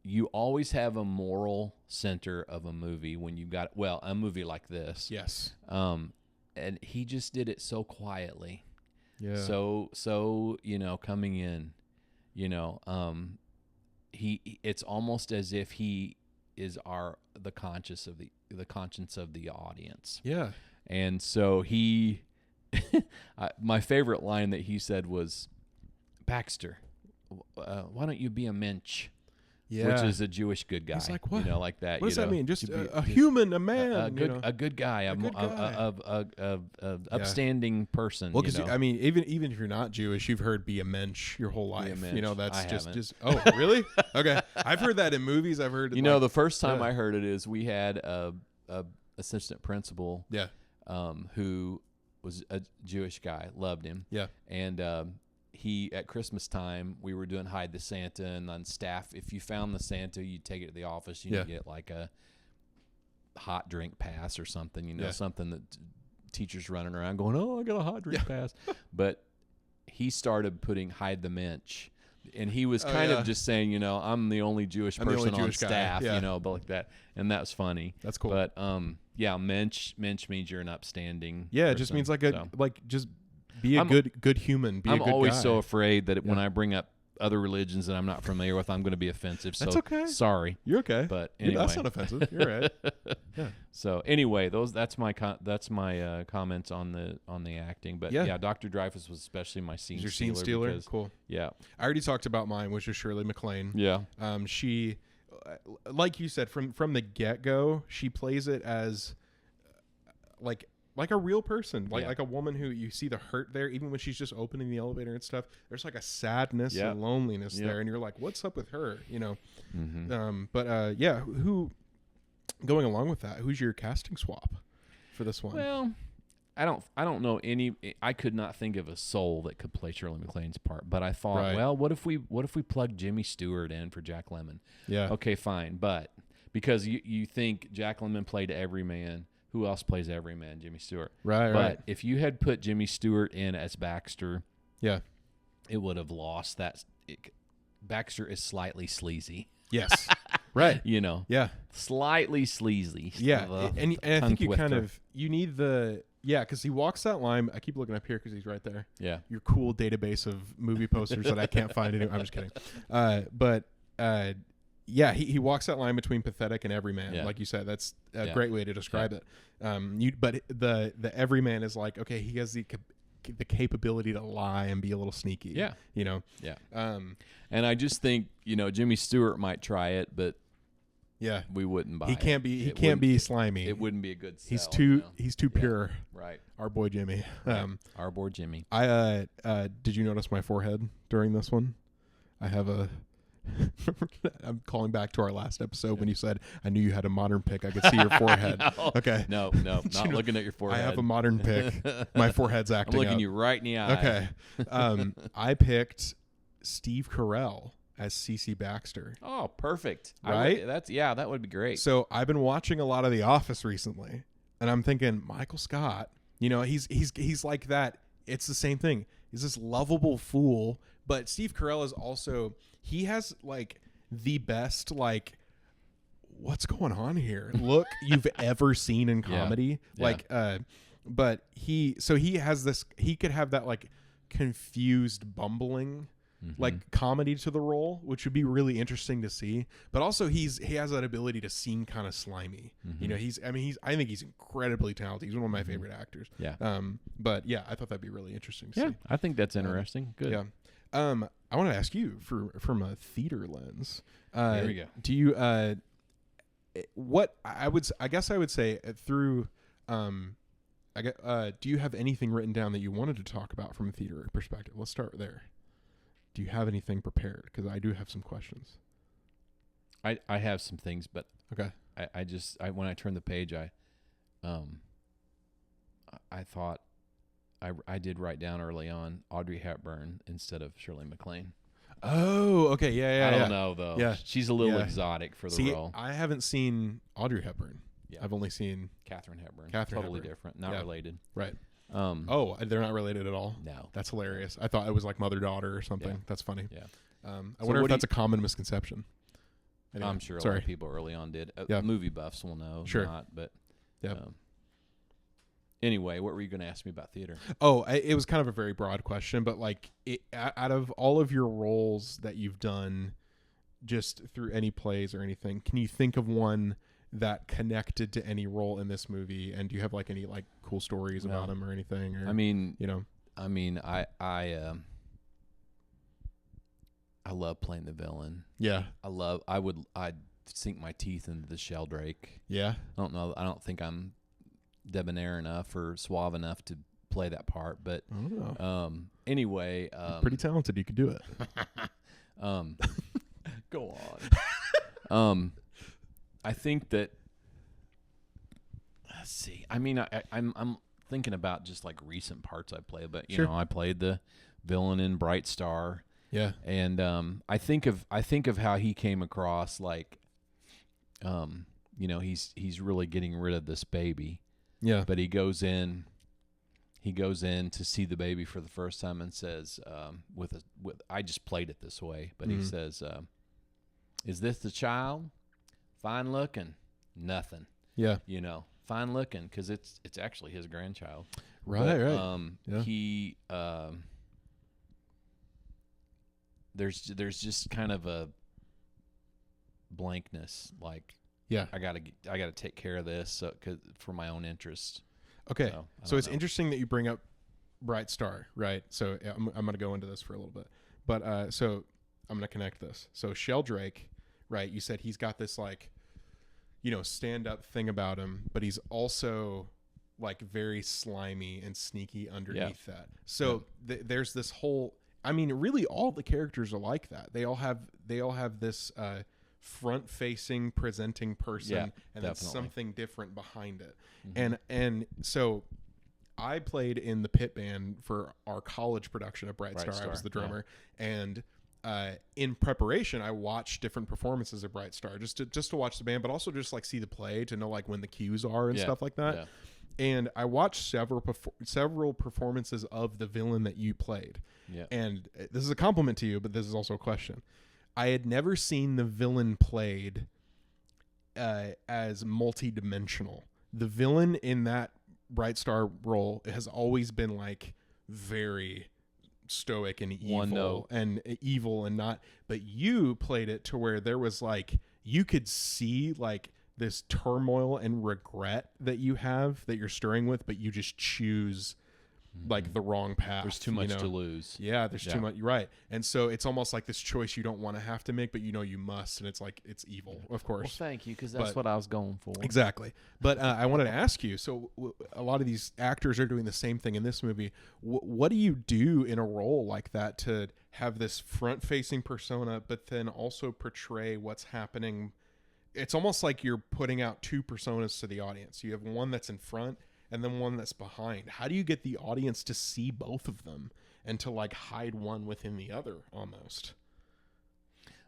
you always have a moral center of a movie when you've got, a movie like this. Yes. And he just did it so quietly. Yeah. So you know, coming in, you know, it's almost as if he is the conscience of the audience. Yeah. And so he my favorite line that he said was, Baxter, why don't you be a mensch? Yeah. Which is a Jewish good guy. He's like, what? You know, like that. What does you know, that mean? Just a human, a man. A good guy, upstanding person. Well, because I mean, even if you're not Jewish, you've heard "be a mensch" your whole life. You know, that's just. Oh, really? Okay, I've heard that in movies. I've heard. You know, the first time I heard it is we had a assistant principal. Yeah. Who was a Jewish guy, loved him. Yeah. And he, at Christmas time, we were doing Hide the Santa, and on staff, if you found the Santa, you'd take it to the office. You'd get like a hot drink pass or something, you know, something that teachers running around going, oh, I got a hot drink pass. But he started putting Hide the Mensch. And he was kind of just saying, you know, I'm the only Jewish person on staff, you know, but like that. And that was funny. That's cool. But, yeah, mensch means you're an upstanding Yeah, person. it just means just be a good human. Be a good guy. I'm always so afraid that when I bring up other religions that I'm not familiar with, I'm going to be offensive. That's so okay. Sorry. You're okay. But anyway. That's not offensive. You're right. Yeah. So anyway, that's my comments on the acting. But yeah, Dr. Dreyfus was especially my scene stealer. Scene stealer? Because, cool. Yeah. I already talked about mine, which is Shirley MacLaine. Yeah. She, like you said, from the get-go, she plays it as like a real person, like a woman who you see the hurt there, even when she's just opening the elevator and stuff. There's like a sadness and loneliness there, and you're like, what's up with her, you know? Mm-hmm. Who going along with that? Who's your casting swap for this one? Well, I don't know any. I could not think of a soul that could play Shirley MacLaine's part, but I thought, well, what if we plug Jimmy Stewart in for Jack Lemmon? Yeah. Okay, fine, but because you think Jack Lemmon played Everyman. Who else plays Everyman? Jimmy Stewart. Right. But if you had put Jimmy Stewart in as Baxter, it would have lost that. Baxter is slightly sleazy. Yes. Right. You know. Yeah. Slightly sleazy. Yeah. And I think you need the. Yeah, because he walks that line. I keep looking up here because he's right there. Yeah. Your cool database of movie posters that I can't find anymore. I'm just kidding. Yeah, he walks that line between pathetic and everyman, like you said. That's a great way to describe it. But the everyman is like, okay, he has the capability to lie and be a little sneaky. Yeah, you know. Yeah. And I just think Jimmy Stewart might try it, but we wouldn't buy. He can't be. He can't be slimy. It wouldn't be a good sell. He's too pure. Right. Our boy Jimmy. Our boy Jimmy. Did you notice my forehead during this one? I have a. I'm calling back to our last episode when you said I knew you had a modern pick. I could see your forehead. No, okay. No, not looking at your forehead. I have a modern pick. My forehead's acting I'm looking up. you right in the eye. Okay. I picked Steve Carell as CC Baxter. Oh, perfect. Right? That would be great. So I've been watching a lot of The Office recently, and I'm thinking Michael Scott. He's like that. It's the same thing. He's this lovable fool, but Steve Carell is also. He has like the best like what's going on here? Look, you've ever seen in comedy. Yeah. Like, but he has this, he could have that like confused, bumbling, like comedy to the role, which would be really interesting to see. But also he has that ability to seem kind of slimy. You know, I think he's incredibly talented. He's one of my favorite actors. Yeah. But yeah, I thought that'd be really interesting to see. I think that's interesting. Good. Yeah. I want to ask you from a theater lens. Here we go. Do you I guess I would say through do you have anything written down that you wanted to talk about from a theater perspective? Let's start there. Do you have anything prepared? Because I do have some questions. I have some things, but okay. I when I turned the page, I thought I did write down early on Audrey Hepburn instead of Shirley MacLaine. Oh, okay, yeah. I don't know though. Yeah, she's a little exotic for the role. I haven't seen Audrey Hepburn. Yeah. I've only seen Katharine Hepburn. Totally different, not related. Right. They're not related at all. No, that's hilarious. I thought it was like mother-daughter or something. Yeah. That's funny. Yeah. I wonder if that's a common misconception. Anyway, I'm sure a lot of people early on did. Movie buffs will know. Sure. Not, but anyway, what were you going to ask me about theater? Oh, it was kind of a very broad question, but like out of all of your roles that you've done, just through any plays or anything, can you think of one that connected to any role in this movie? And do you have like any like cool stories about them or anything? Or, I love playing the villain. Yeah. I'd sink my teeth into the Sheldrake. Yeah. I don't know. I don't think I'm debonair enough or suave enough to play that part, but anyway, you're pretty talented. You could do it. Go on. I think that, let's see. I mean, I'm thinking about just like recent parts I played, but you know, I played the villain in Bright Star. Yeah. And I think of how he came across, like, you know, he's really getting rid of this baby. Yeah. But he goes in to see the baby for the first time and says, I just played it this way, but he says, "Is this the child? Fine looking, nothing." Yeah. You know, fine looking, because it's actually his grandchild. Right. But, right. He there's just kind of a blankness, like, yeah, I gotta take care of this for my own interest. Okay, so it's interesting that you bring up Bright Star, right? So I'm going to go into this for a little bit, but so I'm going to connect this. So Sheldrake, right? You said he's got this like, you know, stand-up thing about him, but he's also like very slimy and sneaky underneath that. So there's this whole. I mean, really, all the characters are like that. They all have this front-facing, presenting person, and then something different behind it. And so, I played in the pit band for our college production of Bright Star. I was the drummer, and in preparation, I watched different performances of Bright Star just to watch the band, but also just like see the play to know like when the cues are and stuff like that. Yeah. And I watched several performances of the villain that you played. Yeah. And this is a compliment to you, but this is also a question. I had never seen the villain played as multi-dimensional. The villain in that Bright Star role has always been like very stoic and evil and not. But you played it to where there was like you could see like this turmoil and regret that you have that you're stirring with, but you just choose like the wrong path. There's too much to lose. Yeah, there's too much. You're right. And so it's almost like this choice you don't want to have to make, but you know you must. And it's like, it's evil, of course. Well, thank you, because that's what I was going for. Exactly. But I wanted to ask you, so a lot of these actors are doing the same thing in this movie. What do you do in a role like that to have this front-facing persona, but then also portray what's happening? It's almost like you're putting out two personas to the audience. You have one that's in front and then one that's behind. How do you get the audience to see both of them and to like hide one within the other almost?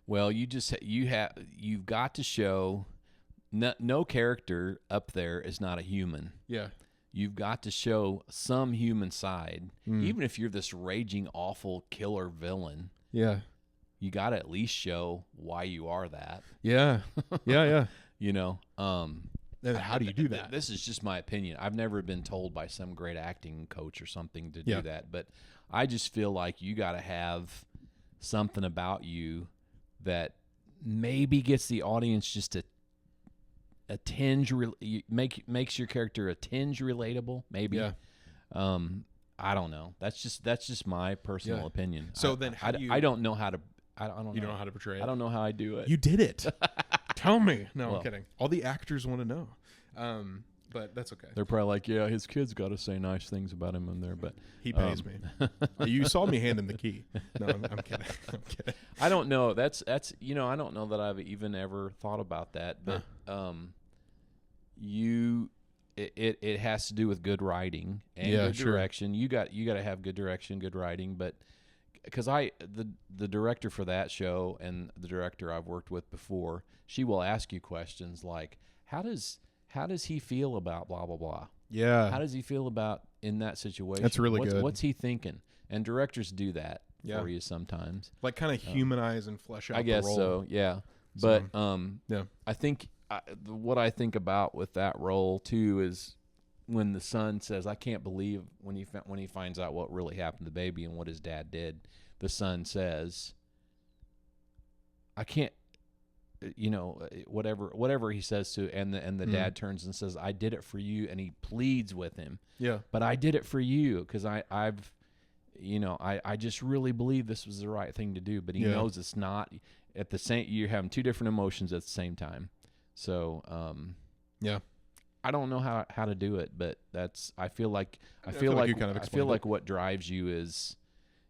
Well, you've got to show no character up there is not a human. Yeah. You've got to show some human side. Even if you're this raging, awful killer villain. Yeah. You got to at least show why you are that. Yeah. Yeah. Yeah. You know, and how do you do that? This is just my opinion. I've never been told by some great acting coach or something to do that, but I just feel like you got to have something about you that maybe gets the audience just a tinge makes your character a tinge relatable. Maybe. Yeah. I don't know. That's just my personal opinion. So then, I don't know how to. I don't know. You don't know how to portray it. I don't know how I do it. You did it. Tell me. No, I'm kidding. All the actors want to know. But that's okay. They're probably like, yeah, his kid's got to say nice things about him in there, but he pays me. You saw me hand him the key. No, I'm kidding. I'm kidding. I don't know. That's I don't know that I've even ever thought about that, but it has to do with good writing and good direction. You got to have good direction, good writing, but because the director for that show and the director I've worked with before, she will ask you questions like, how does he feel about blah blah blah? Yeah. How does he feel about in that situation? That's really good. What's he thinking? And directors do that for you sometimes. Like kind of humanize and flesh out the role. I guess so, yeah. But I think what I think about with that role too is when the son says, "I can't believe," when he finds out what really happened to the baby and what his dad did, the son says, "I can't." Whatever he says to, and the dad turns and says, "I did it for you," and he pleads with him. Yeah. But I did it for you because I just really believe this was the right thing to do. But he knows it's not. At the same, you're having two different emotions at the same time. So, I don't know how to do it, but I feel like what drives you is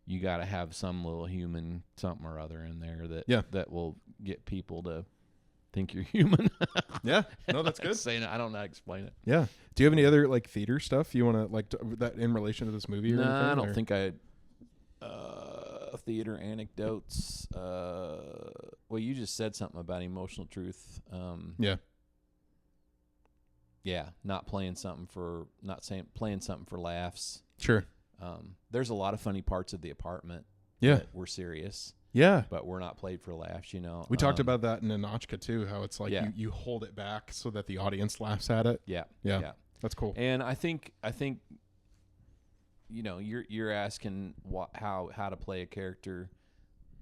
you got to have some little human something or other in there that will get people to think you're human. Yeah, no, that's good. Saying it, I don't know how to explain it. Yeah. Do you have any other like theater stuff you want to that in relation to this movie? No, anything, I don't think I. Theater anecdotes. Well, you just said something about emotional truth. Yeah, playing something for laughs. Sure. There's a lot of funny parts of The Apartment. Yeah, that were serious. Yeah, but we're not played for laughs. We talked about that in Anochka too. How it's like you hold it back so that the audience laughs at it. Yeah. That's cool. And I think you're asking how to play a character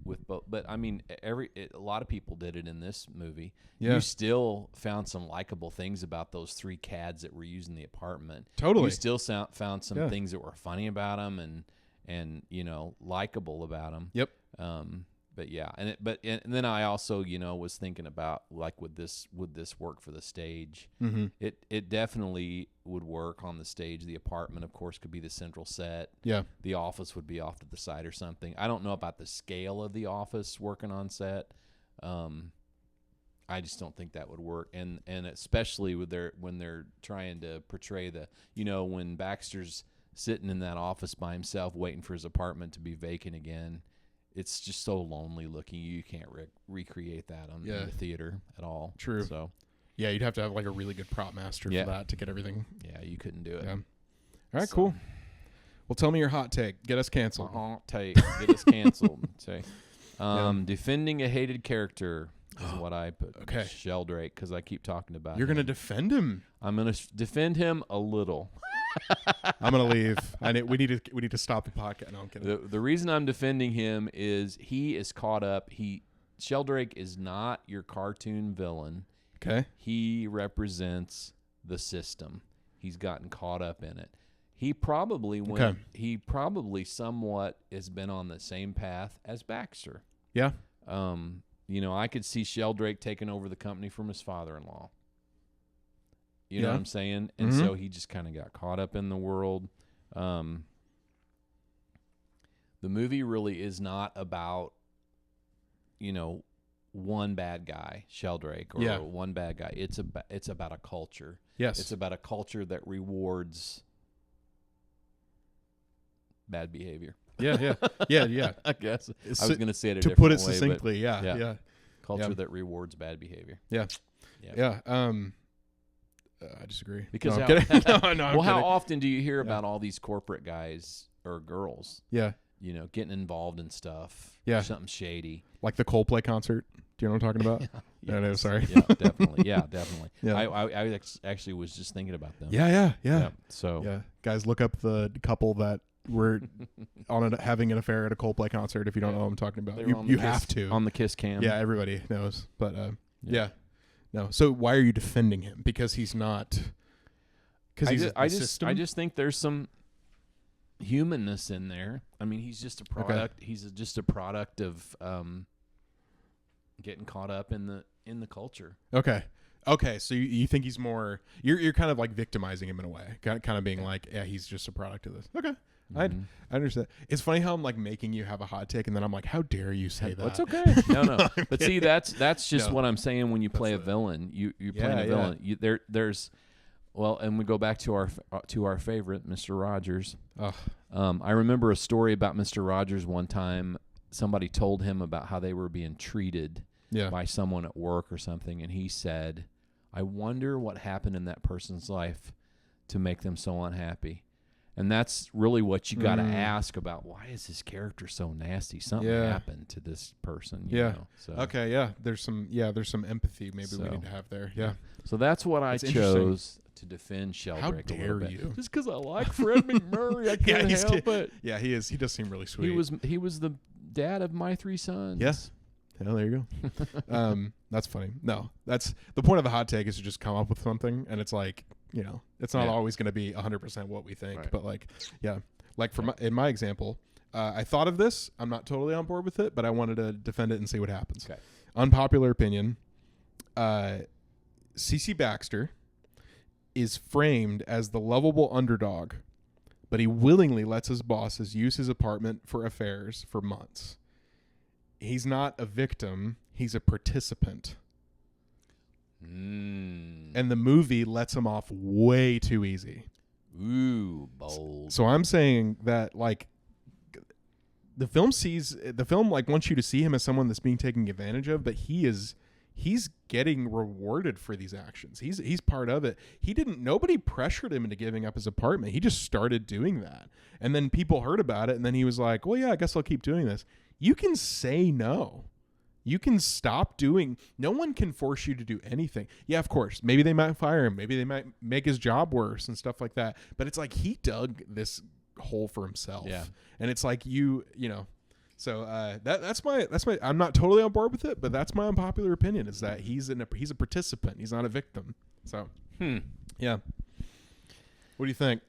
with both, but I mean a lot of people did it in this movie. Yeah. You still found some likable things about those three cads that were using the apartment. Totally. You still found some things that were funny about them and likable about them. Yep. But yeah, and then I also was thinking about like would this work for the stage? Mm-hmm. It definitely would work on the stage. The apartment, of course, could be the central set. Yeah, the office would be off to the side or something. I don't know about the scale of the office working on set. I just don't think that would work, and especially when they're trying to portray when Baxter's sitting in that office by himself waiting for his apartment to be vacant again. It's just so lonely looking. You can't recreate that in the theater at all. True. So, yeah, you'd have to have like a really good prop master for that to get everything. Yeah, you couldn't do it. Yeah. All right, cool. Well, tell me your hot take. Get us canceled. Hot take. Get us canceled. Say, defending a hated character is what I put. Okay. Sheldrake, because I keep talking about. You're going to defend him. I'm going to defend him a little. I'm gonna leave. We need to stop the podcast. No, I'm kidding. The reason I'm defending him is he is caught up. Sheldrake is not your cartoon villain. Okay. He represents the system. He's gotten caught up in it. He probably somewhat has been on the same path as Baxter. Yeah. I could see Sheldrake taking over the company from his father-in-law. You know what I'm saying? And so he just kind of got caught up in the world. The movie really is not about, one bad guy, Sheldrake, or one bad guy. It's about a culture. Yes. It's about a culture that rewards bad behavior. Yeah. I guess. I was going to say it a to different put it way, succinctly, yeah. Culture that rewards bad behavior. Yeah. I disagree. Because I'm kidding. How often do you hear about all these corporate guys or girls? Yeah. Getting involved in stuff. Yeah. Something shady. Like the Coldplay concert. Do you know what I'm talking about? No, sorry. Yeah, definitely. Yeah, definitely. Yeah. I actually was just thinking about them. Yeah. So yeah, guys, look up the couple that were having an affair at a Coldplay concert. If you don't know what I'm talking about, you have to on the Kiss cam. Yeah, everybody knows. But no. So why are you defending him? Because he's not. Because I just think there's some humanness in there. I mean, he's just a product. Okay. He's just a product of getting caught up in the culture. Okay. So you think he's more? You're kind of like victimizing him in a way, kind of being like, yeah, he's just a product of this. Okay. Mm-hmm. I understand. It's funny how I'm like making you have a hot take, and then I'm like, how dare you say that? That's okay. No. But see, that's just what I'm saying. When you play a villain, you're playing a villain. There's. Well, and we go back to our favorite, Mr. Rogers. I remember a story about Mr. Rogers one time. Somebody told him about how they were being treated by someone at work or something, and he said, I wonder what happened in that person's life to make them so unhappy. And that's really what you got to ask about. Why is this character so nasty? Something happened to this person. You know, so. Okay. Yeah. There's some empathy maybe we need to have there. Yeah. So that's what I chose to defend Sheldrake. How dare you? Just because I like Fred McMurray, I can't help it. Yeah, he is. He does seem really sweet. He was the dad of my 3 sons. Yes. Yeah, there you go. That's funny. No, that's the point of the hot take is to just come up with something, and it's like, you know, it's not always going to be 100% what we think, but like, like in my example, I thought of this. I'm not totally on board with it, but I wanted to defend it and see what happens. Okay. Unpopular opinion. C.C. Baxter is framed as the lovable underdog, but he willingly lets his bosses use his apartment for affairs for months. He's not a victim. He's a participant. And the movie lets him off way too easy. Ooh, bold. So I'm saying that, like, the film like wants you to see him as someone that's being taken advantage of, but he's getting rewarded for these actions. He's part of it. Nobody pressured him into giving up his apartment. He just started doing that. And then people heard about it, and then he was like, well, yeah, I guess I'll keep doing this. You can say no. You can stop doing. No one can force you to do anything. Yeah, of course. Maybe they might fire him. Maybe they might make his job worse and stuff like that. But it's like he dug this hole for himself. Yeah. And it's like you know. So that's my. I'm not totally on board with it, but that's my unpopular opinion is that he's a participant. He's not a victim. So yeah. What do you think?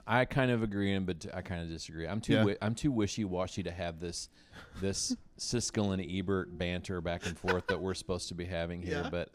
I kind of agree, but I kind of disagree. I'm too wishy-washy to have this Siskel and Ebert banter back and forth that we're supposed to be having here. Yeah. But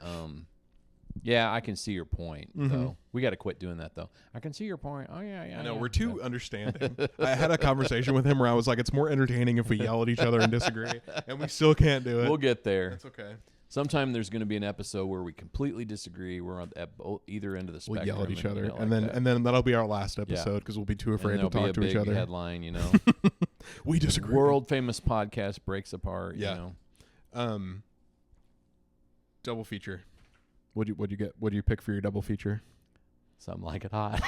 yeah, I can see your point. Though we got to quit doing that. Though I can see your point. Oh yeah. I know we're too understanding. I had a conversation with him where I was like, "It's more entertaining if we yell at each other and disagree," and we still can't do it. We'll get there. That's okay. Sometime there's going to be an episode where we completely disagree. We're at either end of the spectrum. We'll yell at each other, and then that'll be our last episode because we'll be too afraid to talk to each other. Headline, you know, we disagree. World famous podcast breaks apart. Yeah. You know, double feature. What'd you get? What do you pick for your double feature? Something like it hot.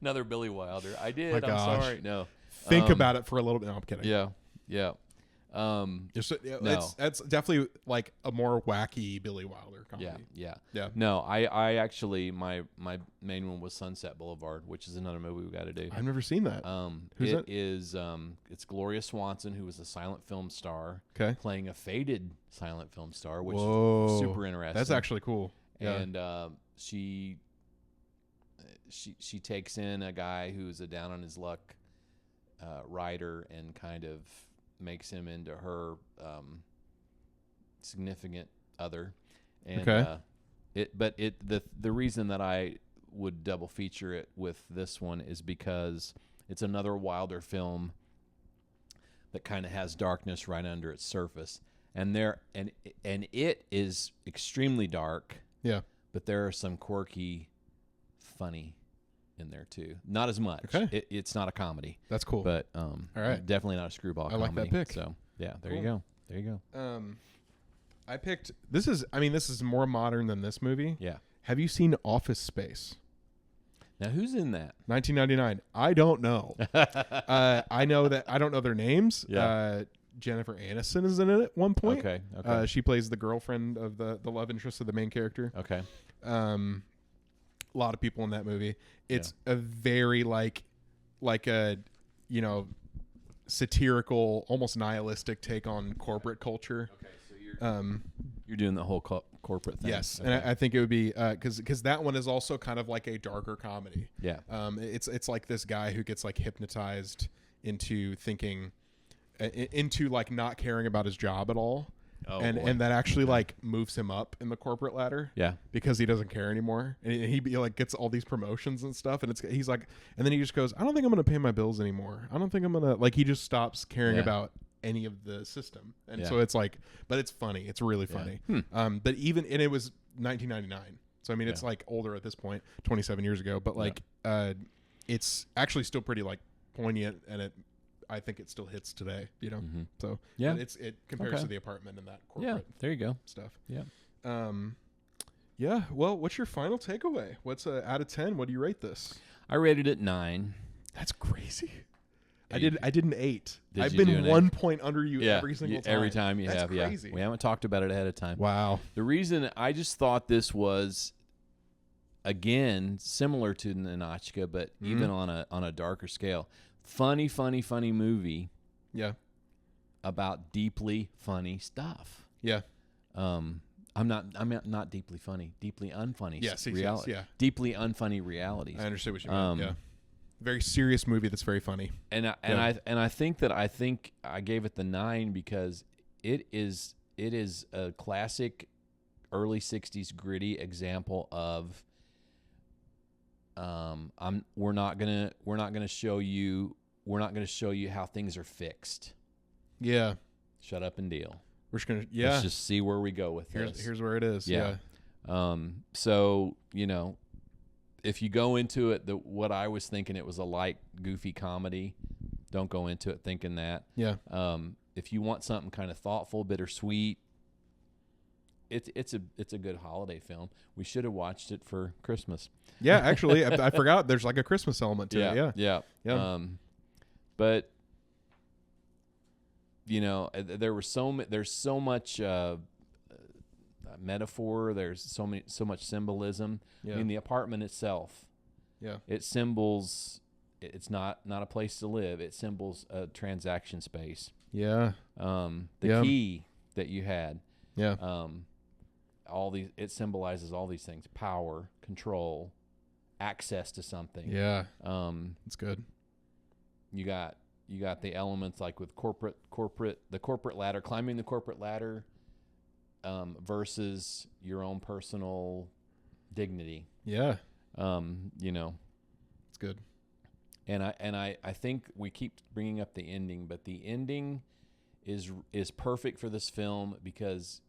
Another Billy Wilder. I did. My gosh. I'm sorry. No. Think about it for a little bit. No, I'm kidding. Yeah. It's definitely like a more wacky Billy Wilder comedy. Yeah. No, I actually my main one was Sunset Boulevard, which is another movie we got to do. I've never seen that. Who's it? It's Gloria Swanson, who was a silent film star, playing a faded silent film star, which is super interesting. That's actually cool. Yeah. And she takes in a guy who's a down on his luck writer and kind of makes him into her significant other, and the reason that I would double feature it with this one is because it's another Wilder film that kind of has darkness right under its surface, and it is extremely dark. Yeah, but there are some quirky, funny in there too. Not as much. Okay. It's not a comedy. That's cool. But all right. Definitely not a screwball comedy. I like that pick. So yeah, there you go. There you go. I picked this is more modern than this movie. Yeah. Have you seen Office Space? Now who's in that? 1999. I don't know. I know that I don't know their names. Yeah. Jennifer Aniston is in it at one point. Okay. She plays the girlfriend of the love interest of the main character. Okay. A lot of people in that movie. It's a very like a, satirical, almost nihilistic take on corporate culture. Okay, so you're doing the whole corporate thing. Yes, okay. and I think it would be because that one is also kind of like a darker comedy. Yeah. It's like this guy who gets like hypnotized into thinking, into like not caring about his job at all. Oh, and that actually like moves him up in the corporate ladder. Yeah. Because he doesn't care anymore. And he like gets all these promotions and stuff. And he's like, and then he just goes, I don't think I'm going to pay my bills anymore. I don't think I'm going to, like, he just stops caring about any of the system. And so it's like, but it's funny. It's really funny. But even, and it was 1999. So, I mean, it's like older at this point, 27 years ago, but like, it's actually still pretty like poignant, and I think it still hits today, So it compares to The Apartment and that corporate there you go stuff. Well, what's your final takeaway? What's out of 10? What do you rate this? I rated it 9. That's crazy. I did an 8. I've you been 1 point under you every single time. Every time you have, crazy. We haven't talked about it ahead of time. Wow. The reason I just thought this was, again, similar to Ninotchka, but even on a darker scale. Funny movie. Yeah. About deeply funny stuff. Yeah. I'm not deeply funny, deeply unfunny. Yes, reality. yeah. Deeply unfunny realities. I understand what you mean. Yeah. Very serious movie that's very funny. And I think I gave it the 9 because it is a classic early 60s gritty example of we're not gonna show you how things are fixed. Yeah. Shut up and deal. We're just gonna Let's just see where we go with this. Here's where it is. Yeah. So if you go into it, what I was thinking, it was a light, goofy comedy. Don't go into it thinking that. Yeah. If you want something kind of thoughtful, bittersweet, it's a good holiday film. We should have watched it for Christmas. Yeah, actually, I forgot. There's like a Christmas element to it. Yeah. But there's so much metaphor. There's so much symbolism. Yeah. I mean, The Apartment itself. Yeah. It symbols. It's not a place to live. It symbols a transaction space. Yeah. The key that you had. Yeah. It symbolizes all these things: power, control, access to something. Yeah. That's good. You got the elements like with the corporate ladder, climbing the corporate ladder, versus your own personal dignity. Yeah. It's good. And I think we keep bringing up the ending, but the ending is perfect for this film because,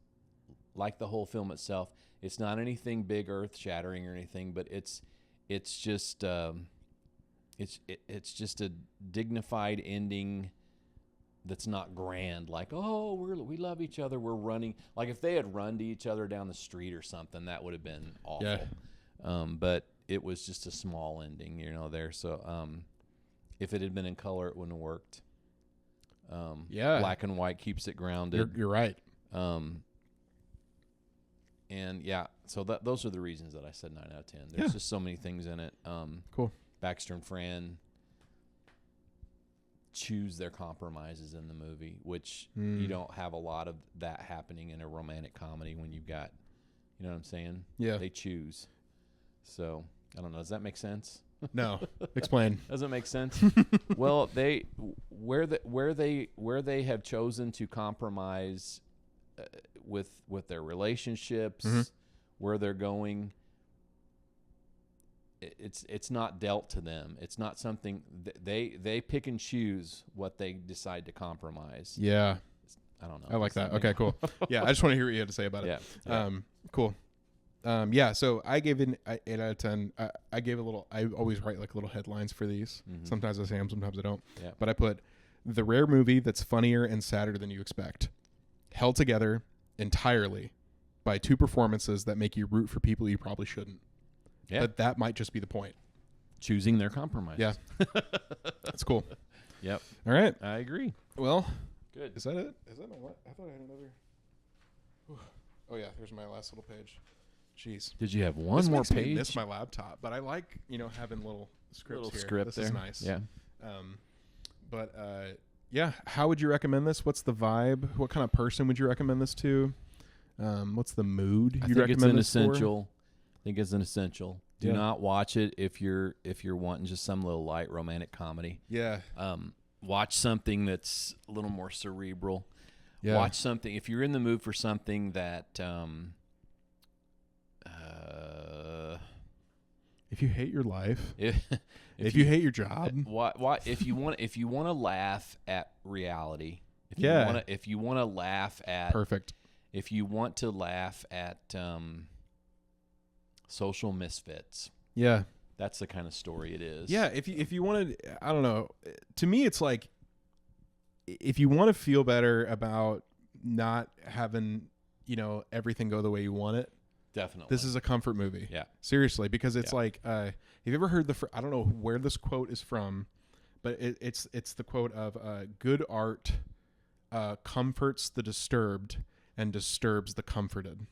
like the whole film itself, it's not anything big, earth-shattering or anything, but it's just it's just a dignified ending that's not grand. Like, oh, we love each other, we're running. Like if they had run to each other down the street or something, that would have been awful. Yeah. But it was just a small ending, there. So if it had been in color, it wouldn't have worked. Black and white keeps it grounded. You're right. And so those are the reasons that I said 9 out of 10. There's just so many things in it. Cool. Baxter and Fran choose their compromises in the movie, which you don't have a lot of that happening in a romantic comedy when you've got, you know what I'm saying? Yeah. They choose. So I don't know. Does that make sense? No. Explain. Doesn't make sense. Well, where they have chosen to compromise with their relationships, where they're going, it's not dealt to them. It's not something they pick and choose what they decide to compromise. Yeah. I don't know. I like that. Okay, cool. Yeah, I just want to hear what you had to say about it. Yeah. Cool. So I gave it an 8 out of 10. I gave a little. I always write like little headlines for these. Sometimes I say them, sometimes I don't. Yeah. But I put the rare movie that's funnier and sadder than you expect, held together entirely by 2 performances that make you root for people you probably shouldn't. Yeah. But that might just be the point. Choosing their compromise. Yeah. That's cool. Yep. All right. I agree. Well, Good. Is that it? Is that my? I thought I had another. Oh yeah, there's my last little page. Jeez. Did you have one more page? Me miss my laptop, but I like having little scripts here. Script this there. Is nice. Yeah. Yeah. How would you recommend this? What's the vibe? What kind of person would you recommend this to? What's the mood you'd recommend this for? I think it's an essential. Do not watch it if you're wanting just some little light romantic comedy. Yeah. Watch something that's a little more cerebral. Yeah. Watch something if you're in the mood for something that if you hate your life, if you hate your job, if you want to laugh at reality, if you want to laugh at perfect. If you want to laugh at social misfits. Yeah. That's the kind of story it is. Yeah, if you want to, I don't know. To me, it's like if you want to feel better about not having, everything go the way you want it. Definitely. This is a comfort movie. Yeah. Seriously, because it's like, have you ever heard I don't know where this quote is from, but it's the quote of good art comforts the disturbed and disturbs the comforted.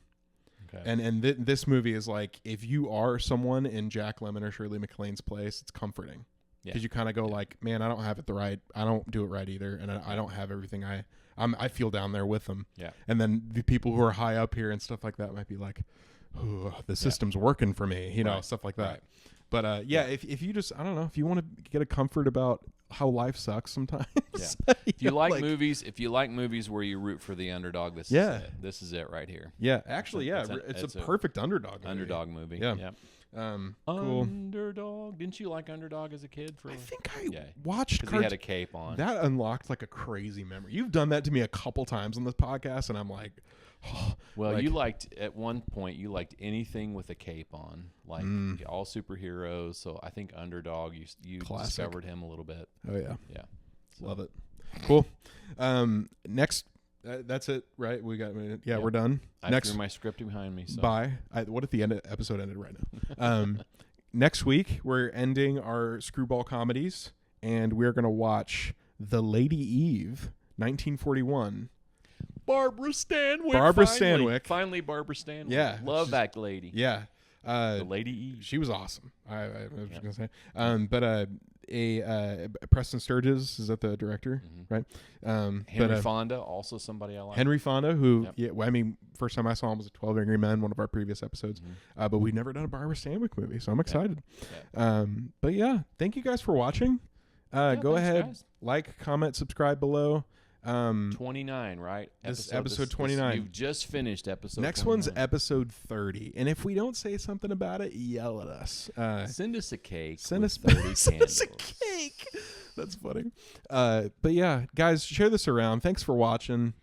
Okay. And this movie is like, if you are someone in Jack Lemmon or Shirley MacLaine's place, it's comforting. Because you kind of go like, man, I don't have it I don't do it right either, and I don't have everything I feel down there with them. Yeah. And then the people who are high up here and stuff like that might be like, the system's working for me, stuff like that. Right. But if you just, I don't know, if you want to get a comfort about how life sucks sometimes. Yeah. If you like movies where you root for the underdog, this is it. This is it right here. Yeah. Actually, it's a perfect underdog movie. Underdog movie. Yeah. Cool. Underdog. Didn't you like Underdog as a kid? I think I watched because he had a cape on. That unlocked like a crazy memory. You've done that to me a couple times on this podcast, and I'm like, you liked at one point. You liked anything with a cape on, like all superheroes. So I think Underdog. You discovered him a little bit. Oh yeah, so. Love it. Cool. Next. That's it, right? We got. Yeah, we're done. I threw my script behind me. So. Bye. What if the episode ended right now? Next week we're ending our screwball comedies, and we're gonna watch The Lady Eve, 1941. Barbara Stanwyck. Finally, Barbara Stanwyck. Yeah, love that lady. Yeah, The Lady Eve. She was awesome. I was gonna say. But Preston Sturges is that the director, right? Henry Fonda, also somebody I like. Henry Fonda, who first time I saw him was 12 Angry Men, one of our previous episodes. But we've never done a Barbara Stanwyck movie, so I'm excited. Yeah. But yeah, thank you guys for watching. Go ahead, guys. Like, comment, subscribe below. 29, right? This episode 29. You've just finished episode. Next 29. one's episode 30, and if we don't say something about it, yell at us. Send us a cake. Send us 30 candles. Send us a cake. That's funny. But yeah, guys, share this around. Thanks for watching.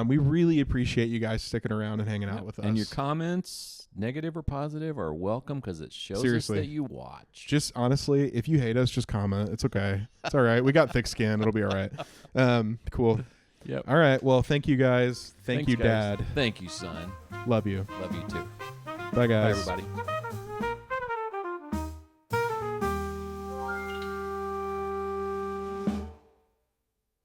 We really appreciate you guys sticking around and hanging out with us. And your comments, negative or positive, are welcome because it shows us that you watch. Just honestly, if you hate us, just comment. It's okay. It's all right. We got thick skin. It'll be all right. Cool. Yep. All right. Well, thank you guys. Thanks, you, guys. Dad. Thank you, son. Love you. Love you too. Bye, guys. Bye, everybody.